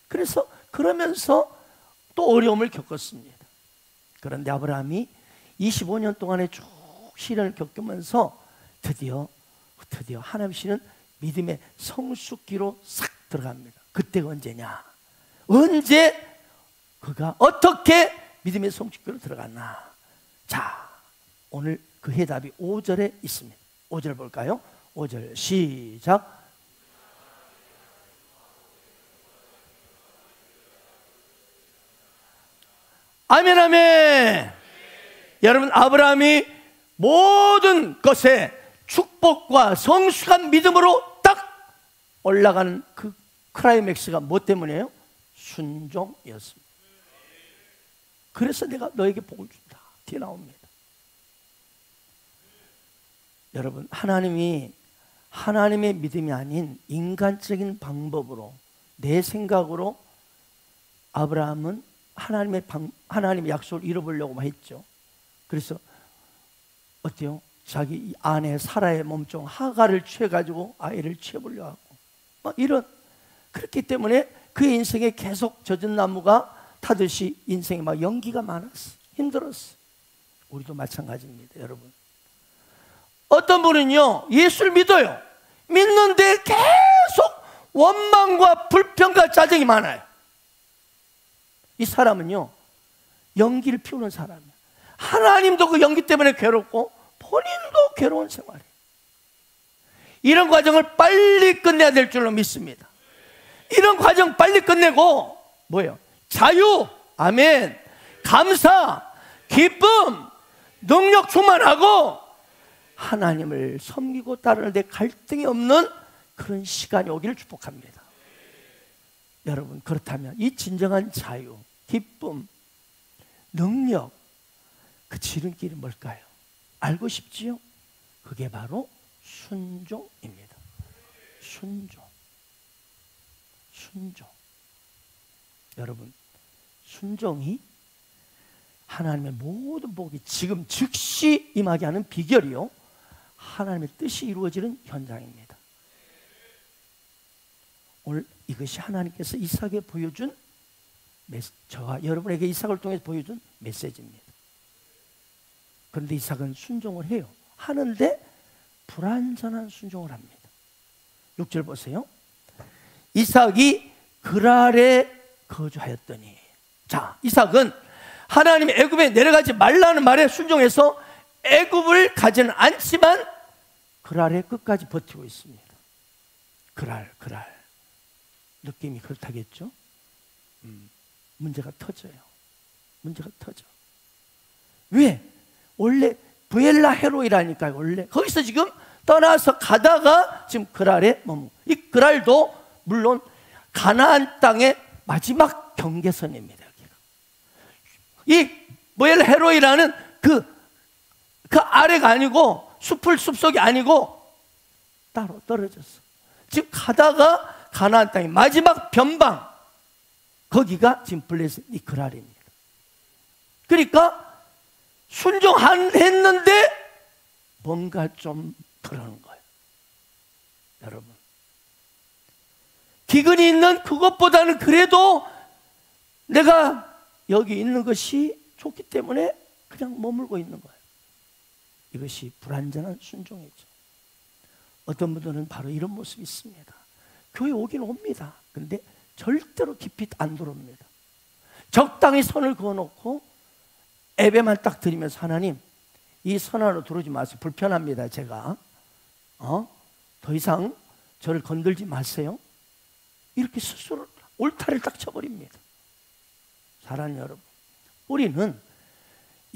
그래서 그러면서 또 어려움을 겪었습니다. 그런데 아브라함이 25년 동안의 쭉 시련을 겪으면서 드디어 하나님이시는 믿음의 성숙기로 싹 들어갑니다. 그때가 언제냐? 언제 그가 어떻게 믿음의 성숙기로 들어갔나? 자, 오늘 그 해답이 5절에 있습니다. 5절 볼까요? 5절 시작. 아멘 아멘. 여러분, 아브라함이 모든 것에 축복과 성숙한 믿음으로 딱 올라가는 그 클라이맥스가 뭐 때문이에요? 순종이었습니다. 그래서 내가 너에게 복을 준다, 뒤에 나옵니다. 여러분, 하나님의 믿음이 아닌 인간적인 방법으로, 내 생각으로 아브라함은 하나님의 약속을 잃어버리려고 했죠. 그래서 어때요? 자기 아내 사라의 몸종 하가를 취해가지고 아이를 취해보려고 하고 막 이런, 그렇기 때문에 그의 인생에 계속 젖은 나무가 타듯이 인생에 막 연기가 많았어. 힘들었어. 우리도 마찬가지입니다, 여러분. 어떤 분은요, 예수를 믿어요. 믿는데 계속 원망과 불평과 짜증이 많아요. 이 사람은요, 연기를 피우는 사람이에요. 하나님도 그 연기 때문에 괴롭고 본인도 괴로운 생활이에요. 이런 과정을 빨리 끝내야 될 줄로 믿습니다. 이런 과정 빨리 끝내고 뭐예요? 자유, 아멘, 감사, 기쁨, 능력 충만하고 하나님을 섬기고 따르는데 갈등이 없는 그런 시간이 오기를 축복합니다. 여러분, 그렇다면 이 진정한 자유, 기쁨, 능력, 그 지름길이 뭘까요? 알고 싶지요? 그게 바로 순종입니다. 순종. 여러분, 순종이 하나님의 모든 복이 지금 즉시 임하게 하는 비결이요, 하나님의 뜻이 이루어지는 현장입니다. 오늘 이것이 하나님께서 이삭에 보여준 저와 여러분에게 이삭을 통해서 보여준 메시지입니다. 그런데 이삭은 순종을 해요. 하는데 불완전한 순종을 합니다. 6절 보세요. 이삭이 그랄에 거주하였더니, 자, 이삭은 하나님이 애굽에 내려가지 말라는 말에 순종해서 애굽을 가지는 않지만 그랄에 끝까지 버티고 있습니다. 그랄 느낌이 그렇다겠죠? 문제가 터져요. 문제가 터져. 왜? 원래 부엘라 헤로이라니까요. 원래 거기서 지금 떠나서 가다가 지금 그랄에 머무. 이 그랄도 물론 가나안 땅의 마지막 경계선입니다. 여기가. 이 부엘라 헤로이라는 그 아래가 아니고 숲속이 아니고 따로 떨어졌어. 지금 가다가 가나안 땅의 마지막 변방, 거기가 지금 블레셋 이 그랄입니다. 그러니까 순종했는데 뭔가 좀 그러는 거예요. 여러분, 기근이 있는 그것보다는 그래도 내가 여기 있는 것이 좋기 때문에 그냥 머물고 있는 거예요. 이것이 불완전한 순종이죠. 어떤 분들은 바로 이런 모습이 있습니다. 교회 오긴 옵니다. 근데 절대로 깊이 안 들어옵니다. 적당히 선을 그어놓고 예배만 딱 드리면서, 하나님, 이 선 안으로 들어오지 마세요. 불편합니다, 제가. 더 이상 저를 건들지 마세요. 이렇게 스스로 올타를 딱 쳐버립니다. 사랑하는 여러분, 우리는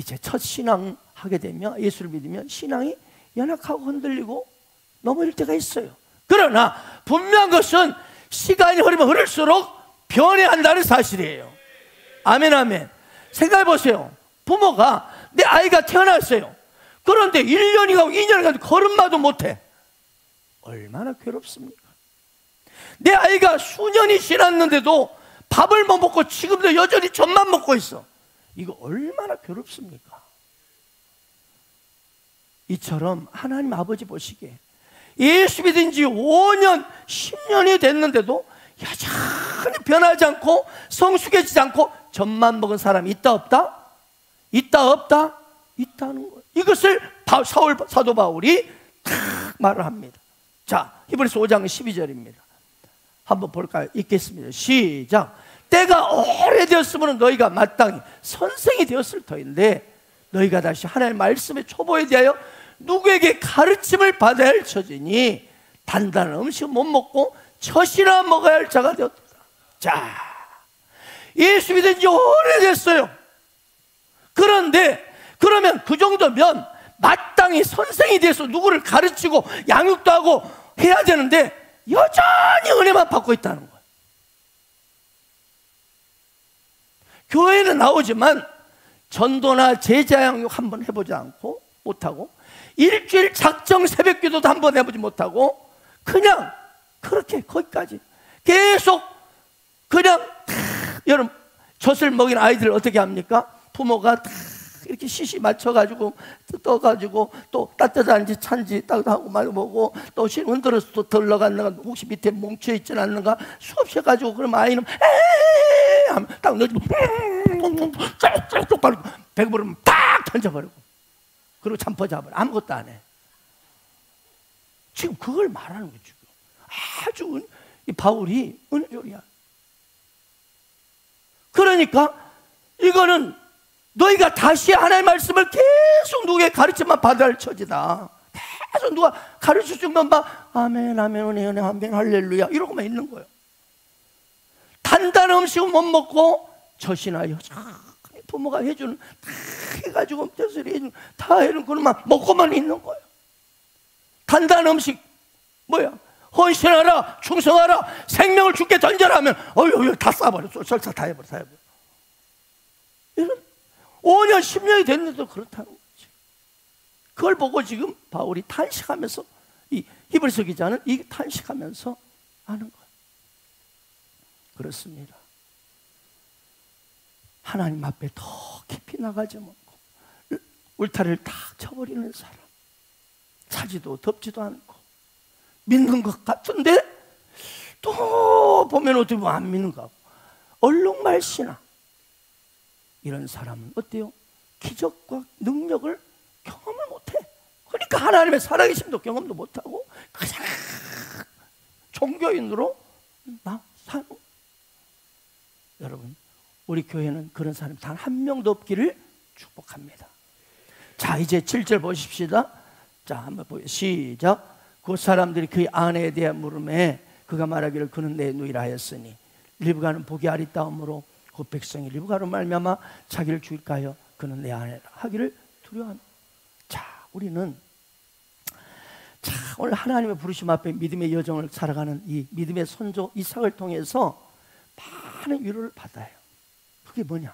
이제 첫 신앙 하게 되면, 예수를 믿으면 신앙이 연약하고 흔들리고 넘어질 때가 있어요. 그러나 분명한 것은 시간이 흐르면 흐를수록 변해한다는 사실이에요. 아멘, 아멘. 생각해 보세요. 부모가 내 아이가 태어났어요. 그런데 1년이 가고 2년이 가도 걸음마도 못해. 얼마나 괴롭습니까? 내 아이가 수년이 지났는데도 밥을 못 먹고 지금도 여전히 젖만 먹고 있어. 이거 얼마나 괴롭습니까? 이처럼 하나님 아버지 보시기에 예수 믿은 지 5년, 10년이 됐는데도 여전히 변하지 않고 성숙해지지 않고 젖만 먹은 사람이 있다 없다? 있다 없다? 있다는 거예요. 이것을 사도 바울이 탁 말을 합니다. 자, 히브리서 5장 12절입니다. 한번 볼까요? 읽겠습니다. 시작. 때가 오래되었으면 너희가 마땅히 선생이 되었을 터인데 너희가 다시 하나님의 말씀의 초보에 대하여 누구에게 가르침을 받아야 할 처지니 단단한 음식은 못 먹고 젖이나 먹어야 할 자가 되었다. 자, 예수 믿은 지 오래됐어요. 그런데 그러면 그 정도면 마땅히 선생이 돼서 누구를 가르치고 양육도 하고 해야 되는데 여전히 은혜만 받고 있다는 거예요. 교회는 나오지만 전도나 제자 양육 한번 해보지 않고 못하고 일주일 작정 새벽기도도 한번 해보지 못하고 그냥 그렇게 거기까지 계속 그냥 여러분 젖을 먹인 아이들을 어떻게 합니까? 부모가 이렇게 시시 맞춰가지고 떠가지고 또 따뜻한지 찬지 따뜻하고 말고 먹고 또 흔들어서 또 덜 나갔는가 혹시 밑에 뭉쳐 있진 않는가 수없이 해가지고 그러면 아이는 에이 하면 딱 넣어주고 쫙쫙 바르고 배고프면 딱 던져버리고 그리고 잠퍼 잡아요. 아무것도 안 해. 지금 그걸 말하는 거죠. 아주 이 바울이 은혜조리야. 그러니까 이거는 너희가 다시 하나님의 말씀을 계속 누구에게 가르침만 받아야 할 처지다. 계속 누가 가르쳐주면 막 아멘 아멘 은혜 은혜 아멘 할렐루야 이러고만 있는 거예요. 단단한 음식은 못 먹고 젖이나 여전히 부모가 해주는 다 해가지고 젖을 해주는 다 해주는 그것만 먹고만 있는 거예요. 단단한 음식 뭐야? 헌신하라 충성하라 생명을 주께 던져라 하면 어휴 다 쏴버려. 절차 다 해버려. 이런 5년 10년이 됐는데도 그렇다는 거지. 그걸 보고 지금 바울이 탄식하면서 이 히브리서 기자는 이 탄식하면서 하는 거예요. 그렇습니다. 하나님 앞에 더 깊이 나가지 않고 울타리를 탁 쳐버리는 사람, 차지도 덥지도 않고 믿는 것 같은데 또 보면 어떻게 보면 안 믿는 것 같고 얼룩말신하 이런 사람은 어때요? 기적과 능력을 경험을 못해. 그러니까 하나님의 살아계심도 경험도 못하고 그냥 종교인으로 사는. 여러분 우리 교회는 그런 사람 단 한 명도 없기를 축복합니다. 자 이제 7절 보십시다. 자 한번 보세요. 시작. 그 사람들이 그의 아내에 대한 물음에 그가 말하기를 그는 내 누이라 하였으니 리브가는 복이 아리따움으로 그 백성이 리브가로 말미암아 자기를 죽일까요? 그는 내 아내라 하기를 두려워합니다. 자 우리는 자 오늘 하나님의 부르심 앞에 믿음의 여정을 살아가는 이 믿음의 선조 이삭을 통해서 많은 위로를 받아요. 그게 뭐냐?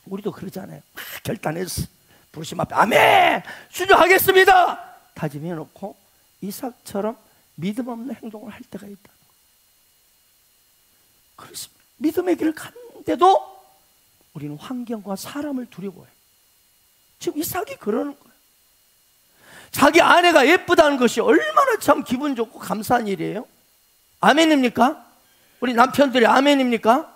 우리도 그러잖아요. 결단했어. 부르심 앞에 아멘 순종하겠습니다 다짐해 놓고 이삭처럼 믿음 없는 행동을 할 때가 있다. 그렇습니다. 믿음의 길을 가는데도 우리는 환경과 사람을 두려워해요. 지금 이삭이 그러는 거예요. 자기 아내가 예쁘다는 것이 얼마나 참 기분 좋고 감사한 일이에요. 아멘입니까? 우리 남편들이 아멘입니까?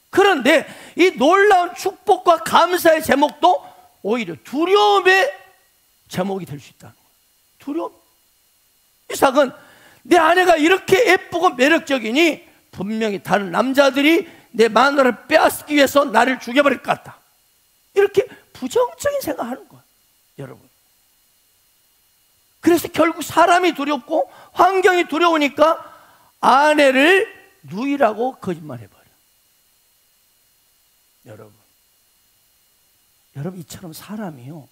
그런데 이 놀라운 축복과 감사의 제목도 오히려 두려움의 제목이 될 수 있다는 거예요. 두려움. 이삭은 내 아내가 이렇게 예쁘고 매력적이니 분명히 다른 남자들이 내 마누라를 빼앗기 위해서 나를 죽여버릴 것 같다. 이렇게 부정적인 생각하는 거예요. 여러분. 그래서 결국 사람이 두렵고 환경이 두려우니까 아내를 누이라고 거짓말해버려. 여러분 여러분, 이처럼 사람이요,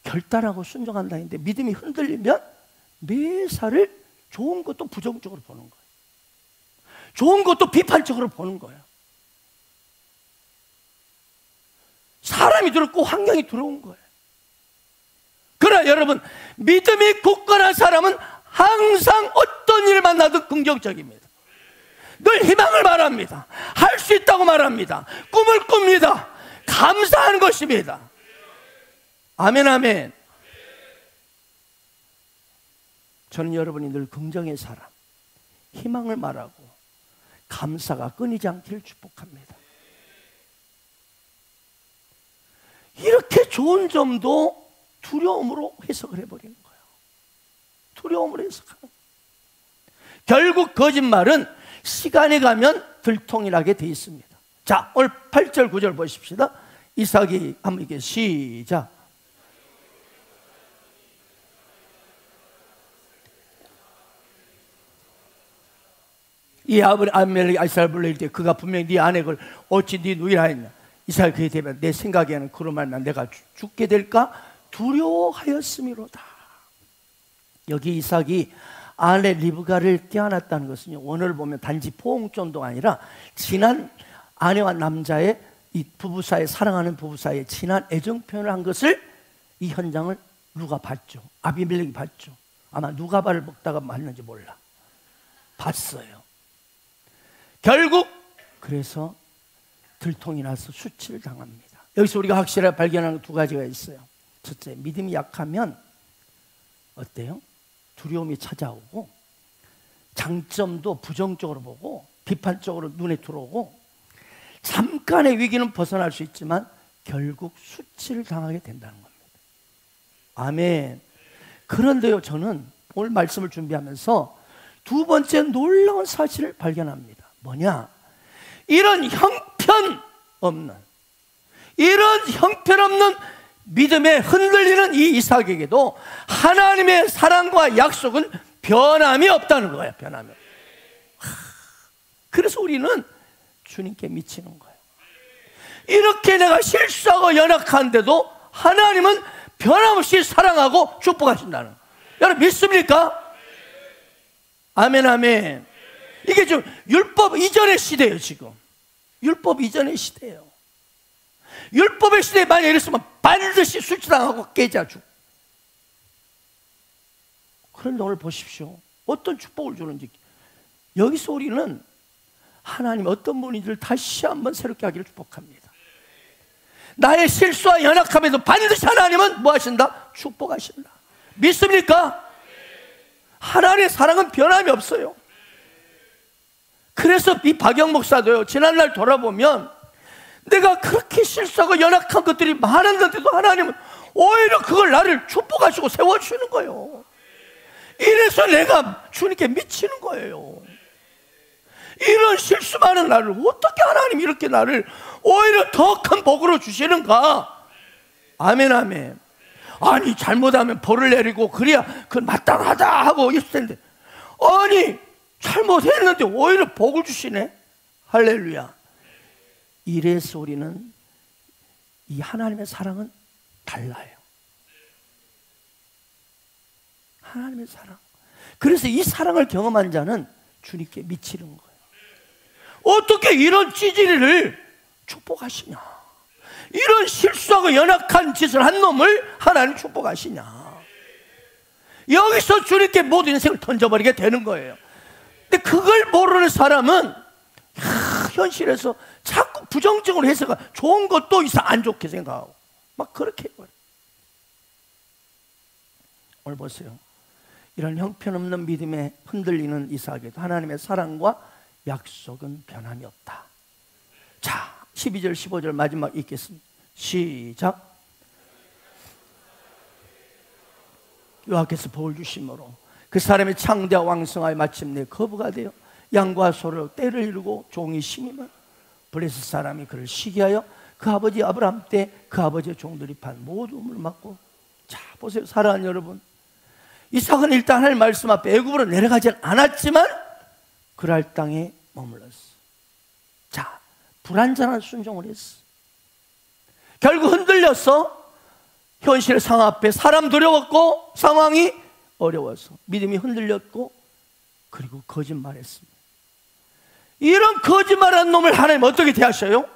결단하고 순종한다 했는데 믿음이 흔들리면 매사를 좋은 것도 부정적으로 보는 거예요. 좋은 것도 비판적으로 보는 거예요. 사람이 들었고 환경이 들어온 거예요. 그러나 여러분, 믿음이 굳건한 사람은 항상 어떤 일을 만나도 긍정적입니다. 늘 희망을 말합니다. 할 수 있다고 말합니다. 꿈을 꿉니다. 감사하는 것입니다. 아멘, 아멘. 저는 여러분이 늘 긍정의 사람, 희망을 말하고 감사가 끊이지 않기를 축복합니다. 이렇게 좋은 점도 두려움으로 해석을 해버리는 거예요. 두려움으로 해석하는 거예요. 결국 거짓말은 시간이 가면 들통이 나게 돼 있습니다. 자, 오늘 8절 9절 보십시다. 이삭이 한번 이렇게 시작. 이 아비멜렉이 이삭을 불러일 때 그가 분명히 네 아내를 어찌 네 누이라 했냐. 이삭이 그에 대면 내 생각에는 그런 말만 내가 죽게 될까 두려워하였음이로다. 여기 이삭이 아내 리브가를 떼어놨다는 것은요, 오늘 보면 단지 포옹 정도가 아니라 지난 아내와 남자의 이 부부 사이에, 사랑하는 부부 사이에 지난 애정 표현을 한 것을, 이 현장을 누가 봤죠? 아비멜렉이 봤죠. 아마 누가바를 먹다가 봤는지 몰라. 봤어요. 결국 그래서 들통이 나서 수치를 당합니다. 여기서 우리가 확실하게 발견하는 두 가지가 있어요. 첫째, 믿음이 약하면 어때요? 두려움이 찾아오고 장점도 부정적으로 보고 비판적으로 눈에 들어오고 잠깐의 위기는 벗어날 수 있지만 결국 수치를 당하게 된다는 겁니다. 아멘. 그런데요, 저는 오늘 말씀을 준비하면서 두 번째 놀라운 사실을 발견합니다. 뭐냐? 이런 형편없는 믿음에 흔들리는 이 이삭에게도 하나님의 사랑과 약속은 변함이 없다는 거예요. 변함이 없어요. 그래서 우리는 주님께 미치는 거예요. 이렇게 내가 실수하고 연약한데도 하나님은 변함없이 사랑하고 축복하신다는 거예요. 여러분 믿습니까? 아멘, 아멘. 이게 좀 율법 이전의 시대예요. 지금 율법 이전의 시대예요. 율법의 시대에 만약 이랬으면 반드시 수치당하고 깨져주고. 그런데 오늘 보십시오. 어떤 축복을 주는지. 여기서 우리는 하나님 어떤 분인지를 다시 한번 새롭게 하기를 축복합니다. 나의 실수와 연약함에도 반드시 하나님은 뭐 하신다? 축복하신다. 믿습니까? 하나님의 사랑은 변함이 없어요. 그래서 이 박영 목사도요, 지난날 돌아보면 내가 그렇게 실수하고 연약한 것들이 많았는데도 하나님은 오히려 그걸 나를 축복하시고 세워주시는 거예요. 이래서 내가 주님께 미치는 거예요. 이런 실수 많은 나를 어떻게 하나님이 이렇게 나를 오히려 더 큰 복으로 주시는가? 아멘, 아멘. 아니 잘못하면 벌을 내리고 그래야 그건 마땅하다 하고 있을 텐데, 아니 잘못했는데 오히려 복을 주시네. 할렐루야. 이래서 우리는 이 하나님의 사랑은 달라요. 하나님의 사랑. 그래서 이 사랑을 경험한 자는 주님께 미치는 거예요. 어떻게 이런 찌질이를 축복하시냐? 이런 실수하고 연약한 짓을 한 놈을 하나님 축복하시냐? 여기서 주님께 모든 인생을 던져버리게 되는 거예요. 근데 그걸 모르는 사람은 현실에서 자꾸 부정적으로 해서가 좋은 것도 이상 안 좋게 생각하고 막 그렇게 해버려요. 오늘 보세요. 이런 형편없는 믿음에 흔들리는 이삭에도 하나님의 사랑과 약속은 변함이 없다. 자, 12절 15절 마지막 읽겠습니다. 시작. 여호와께서 복을 주심으로 그 사람의 창대와 왕성하여 마침내 거부가 되어 양과 소를 때를 이루고 종이 심히면 블레셋 사람이 그를 시기하여 그 아버지 아브라함 때 그 아버지의 종들이 판 모든 우물을 막고. 자, 보세요. 사랑하는 여러분, 이삭은 일단 하나님 말씀 앞에 애굽으로 내려가지 않았지만 그랄 땅에 머물렀어. 자, 불완전한 순종을 했어. 결국 흔들렸어. 현실 상황 앞에 사람 두려웠고 상황이 어려워서 믿음이 흔들렸고, 그리고 거짓말했습니다. 이런 거짓말한 놈을 하나님 어떻게 대하셔요?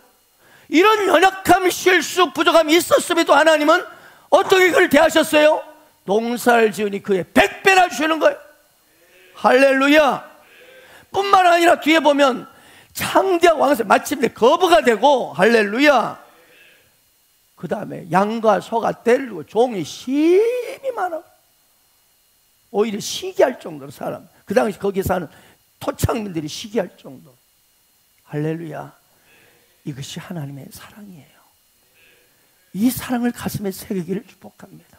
이런 연약함, 실수, 부족함이 있었음에도 하나님은 어떻게 그를 대하셨어요? 농사를 지으니 그의 100배나 주시는 거예요. 할렐루야. 뿐만 아니라 뒤에 보면 창대한 왕세, 마침내 거부가 되고, 할렐루야. 그 다음에 양과 소가 때리고 종이 심히 많아. 오히려 시기할 정도로 사람, 그 당시 거기에 사는 토착민들이 시기할 정도. 할렐루야. 이것이 하나님의 사랑이에요. 이 사랑을 가슴에 새기기를 축복합니다.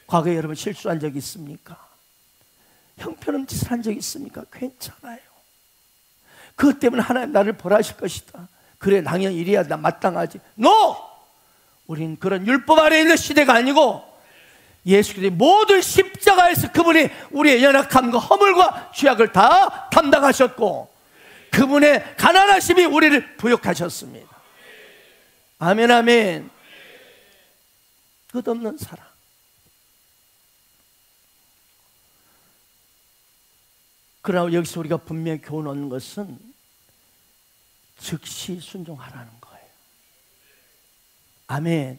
과거에 여러분 실수한 적이 있습니까? 형편없는 짓을 한 적이 있습니까? 괜찮아요. 그것 때문에 하나님 나를 벌하실 것이다. 그래, 당연히 이래야 나 마땅하지. NO! 우린 그런 율법 아래에 있는 시대가 아니고, 예수 그리스도의 모든 십자가에서 그분이 우리의 연약함과 허물과 죄악을 다 담당하셨고, 그분의 가난하심이 우리를 부욕하셨습니다. 아멘, 아멘. 끝없는 사랑. 그러나 여기서 우리가 분명히 교훈 얻는 것은 즉시 순종하라는 거예요. 아멘.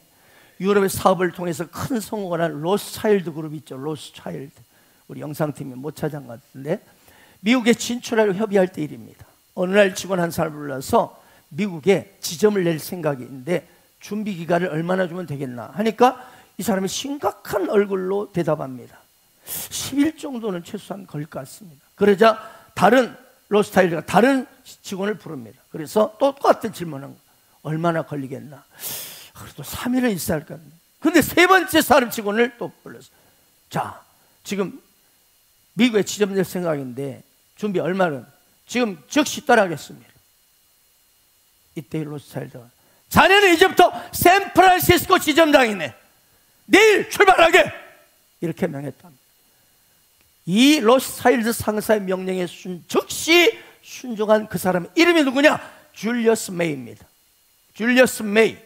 유럽의 사업을 통해서 큰 성공을 한 로스차일드 그룹 있죠. 로스차일드. 우리 영상팀이 못 찾아간 것 같은데, 미국에 진출하려고 협의할 때 일입니다. 어느 날 직원 한 사람을 불러서 미국에 지점을 낼 생각이 있는데 준비 기간을 얼마나 주면 되겠나 하니까 이 사람이 심각한 얼굴로 대답합니다. 10일 정도는 최소한 걸릴 것 같습니다. 그러자 다른 로스차일드가 다른 직원을 부릅니다. 그래서 똑같은 질문을 한 거예요. 얼마나 걸리겠나? 그래도 3일은 있어야 할 것 같네. 근데 세 번째 사람 직원을 또 불렀어요. 자, 지금 미국에 지점 낼 생각인데 준비 얼마는? 지금 즉시 떠나겠습니다. 이때 로스차일드가, 자네는 이제부터 샌프란시스코 지점장이네. 내일 출발하게! 이렇게 명했답니다. 이 로스차일드 상사의 명령에 즉시 순종한 그 사람의 이름이 누구냐? 줄리어스 메이입니다. 줄리어스 메이.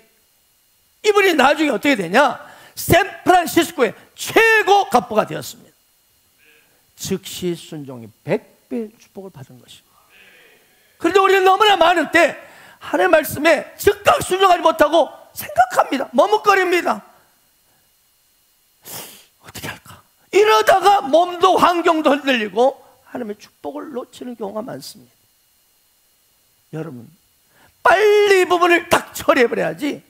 이분이 나중에 어떻게 되냐? 샌프란시스코의 최고 갑부가 되었습니다. 즉시 순종이 100배 축복을 받은 것입니다. 그런데 우리는 너무나 많은 때 하나님의 말씀에 즉각 순종하지 못하고 생각합니다. 머뭇거립니다. 어떻게 할까? 이러다가 몸도 환경도 흔들리고 하나님의 축복을 놓치는 경우가 많습니다. 여러분, 빨리 이 부분을 딱 처리해버려야지.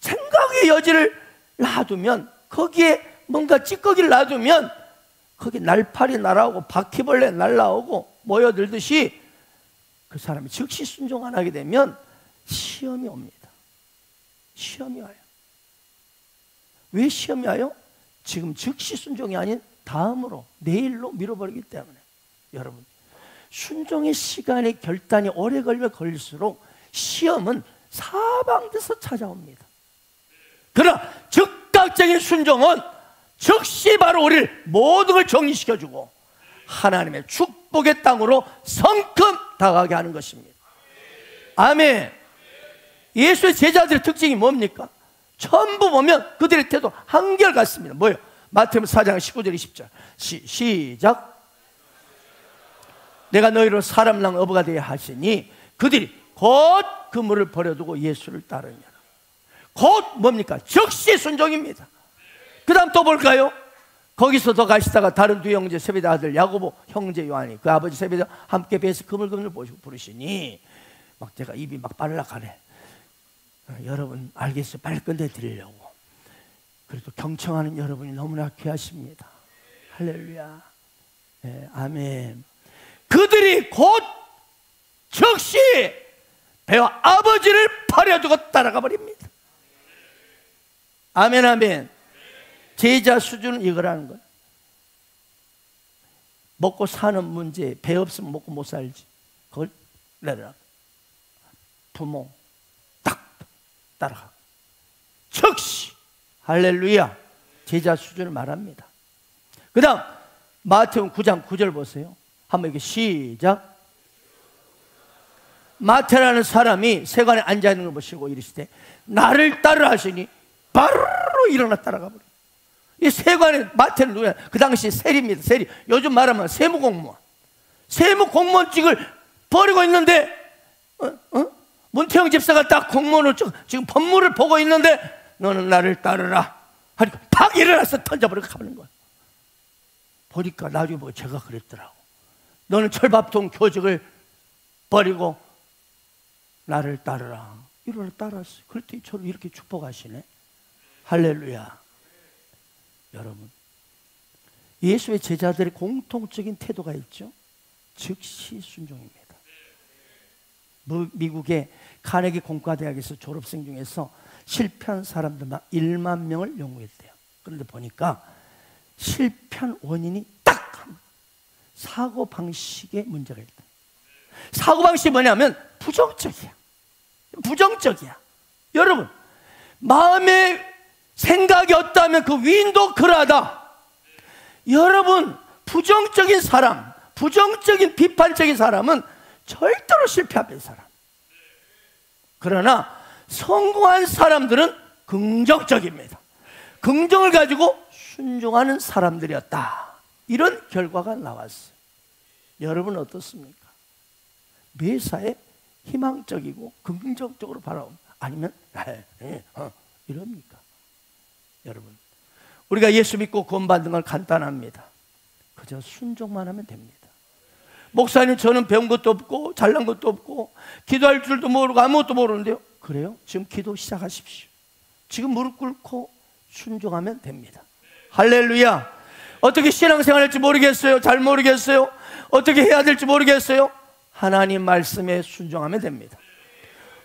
생각의 여지를 놔두면, 거기에 뭔가 찌꺼기를 놔두면 거기 날파리 날아오고 바퀴벌레 날아오고 모여들듯이 그 사람이 즉시 순종 안 하게 되면 시험이 옵니다. 시험이 와요. 왜 시험이 와요? 지금 즉시 순종이 아닌 다음으로, 내일로 미뤄버리기 때문에. 여러분, 순종의 시간이 결단이 오래 걸면 걸릴수록 시험은 사방에서 찾아옵니다. 그러나 즉각적인 순종은 즉시 바로 우리를 모든 걸 정리시켜주고 하나님의 축복의 땅으로 성큼 다가가게 하는 것입니다. 아멘. 예수의 제자들의 특징이 뭡니까? 전부 보면 그들의 태도 한결같습니다. 뭐예요? 마태복음 4장 19절 20절 시작. 내가 너희로 사람랑 어부가 되어 하시니 그들이 곧 그물을 버려두고 예수를 따르니라. 곧 뭡니까? 즉시 순종입니다. 그 다음 또 볼까요? 거기서 더 가시다가 다른 두 형제 세베대 아들 야고보 형제 요한이 그 아버지 세베대 함께 배에서 그물그물 부르시니 막 제가 입이 막 빨라가네. 여러분 알겠어요. 빨리 끝내드리려고. 그래도 경청하는 여러분이 너무나 귀하십니다. 할렐루야. 네, 아멘. 그들이 곧 즉시 배와 아버지를 버려두고 따라가 버립니다. 아멘, 아멘. 제자 수준은 이거라는 거예요. 먹고 사는 문제, 배 없으면 먹고 못 살지. 그걸 내려라. 부모 딱 따라가. 즉시 할렐루야. 제자 수준을 말합니다. 그 다음 마태복음 9장 9절 보세요. 한번 이렇게 시작. 마태라는 사람이 세관에 앉아있는 걸 보시고 이르시되 나를 따르라 하시니 바로 일어나 따라가 버려. 이 세관의 마태는 누구야? 그 당시 세리입니다. 세리. 요즘 말하면 세무공무원. 세무공무원직을 버리고 있는데 문태영 집사가 딱 공무원을 지금 법무를 보고 있는데 너는 나를 따르라 하니까 팍 일어나서 던져버리고 가는 거야. 보니까 나중에 보고 제가 그랬더라고. 너는 철밥통 교직을 버리고 나를 따르라. 일어나 따랐어요. 그랬더니 저를 이렇게 축복하시네. 할렐루야. 여러분, 예수의 제자들의 공통적인 태도가 있죠. 즉시 순종입니다. 미국의 카네기 공과대학에서 졸업생 중에서 실패한 사람들만 1만 명을 연구했대요. 그런데 보니까 실패한 원인이 딱 사고방식에 문제가 있다. 사고방식이 뭐냐면 부정적이야. 부정적이야. 여러분, 마음의 생각이 없다면 그 위인도 그러하다. 여러분, 부정적인 사람, 부정적인 비판적인 사람은 절대로 실패하는 사람. 그러나 성공한 사람들은 긍정적입니다. 긍정을 가지고 순종하는 사람들이었다. 이런 결과가 나왔어요. 여러분 어떻습니까? 매사에 희망적이고 긍정적으로 바라옵니다. 아니면 이럽니까? 여러분, 우리가 예수 믿고 구원받는 건 간단합니다. 그저 순종만 하면 됩니다. 목사님, 저는 배운 것도 없고 잘난 것도 없고 기도할 줄도 모르고 아무것도 모르는데요. 그래요? 지금 기도 시작하십시오. 지금 무릎 꿇고 순종하면 됩니다. 할렐루야. 어떻게 신앙생활할지 모르겠어요. 잘 모르겠어요. 어떻게 해야 될지 모르겠어요. 하나님 말씀에 순종하면 됩니다.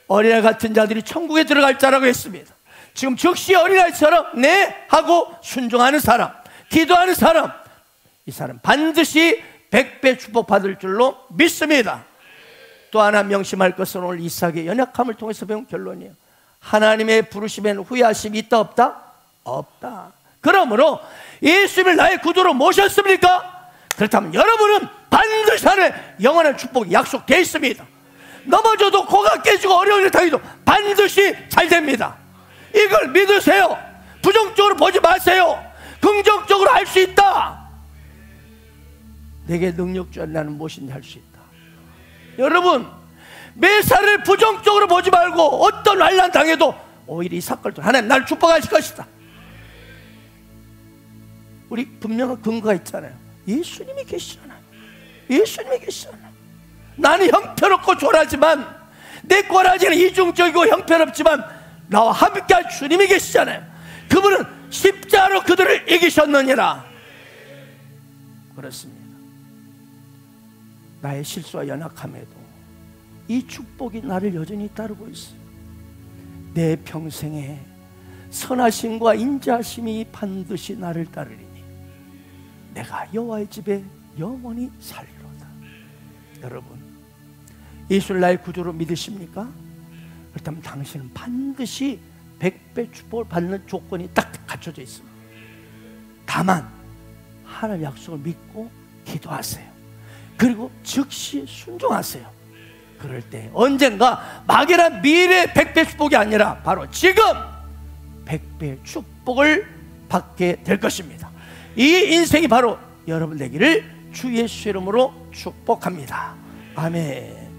어린아이 같은 자들이 천국에 들어갈 자라고 했습니다. 지금 즉시 어린아이처럼 네 하고 순종하는 사람, 기도하는 사람, 이 사람 반드시 100배 축복받을 줄로 믿습니다. 또 하나 명심할 것은 오늘 이삭의 연약함을 통해서 배운 결론이에요. 하나님의 부르심에는 후회하심이 있다 없다? 없다. 그러므로 예수님을 나의 구주로 모셨습니까? 그렇다면 여러분은 반드시 하나님의 영원한 축복이 약속되어 있습니다. 넘어져도 코가 깨지고 어려운 일 당해도 반드시 잘 됩니다. 이걸 믿으세요. 부정적으로 보지 마세요. 긍정적으로 할 수 있다. 내게 능력 주한 나는 무엇인지 할 수 있다. 여러분, 매사를 부정적으로 보지 말고 어떤 난란 당해도 오히려 이 사건을 통해 하나님 나를 축복하실 것이다. 우리 분명한 근거가 있잖아요. 예수님이 계시잖아요. 예수님이 계시잖아요. 나는 형편없고 조라지만, 내 꼬라지는 이중적이고 형편없지만 나와 함께할 주님이 계시잖아요. 그분은 십자가로 그들을 이기셨느니라. 그렇습니다. 나의 실수와 연약함에도 이 축복이 나를 여전히 따르고 있어요. 내 평생에 선하심과 인자하심이 반드시 나를 따르리니 내가 여호와의 집에 영원히 살리로다. 여러분, 예수를 나의 구주로 믿으십니까? 그렇다면 당신은 반드시 100배 축복을 받는 조건이 딱 갖춰져 있습니다. 다만 하나님의 약속을 믿고 기도하세요. 그리고 즉시 순종하세요. 그럴 때 언젠가 막연한 미래의 100배 축복이 아니라 바로 지금 100배 축복을 받게 될 것입니다. 이 인생이 바로 여러분 되기를 주 예수 이름으로 축복합니다. 아멘.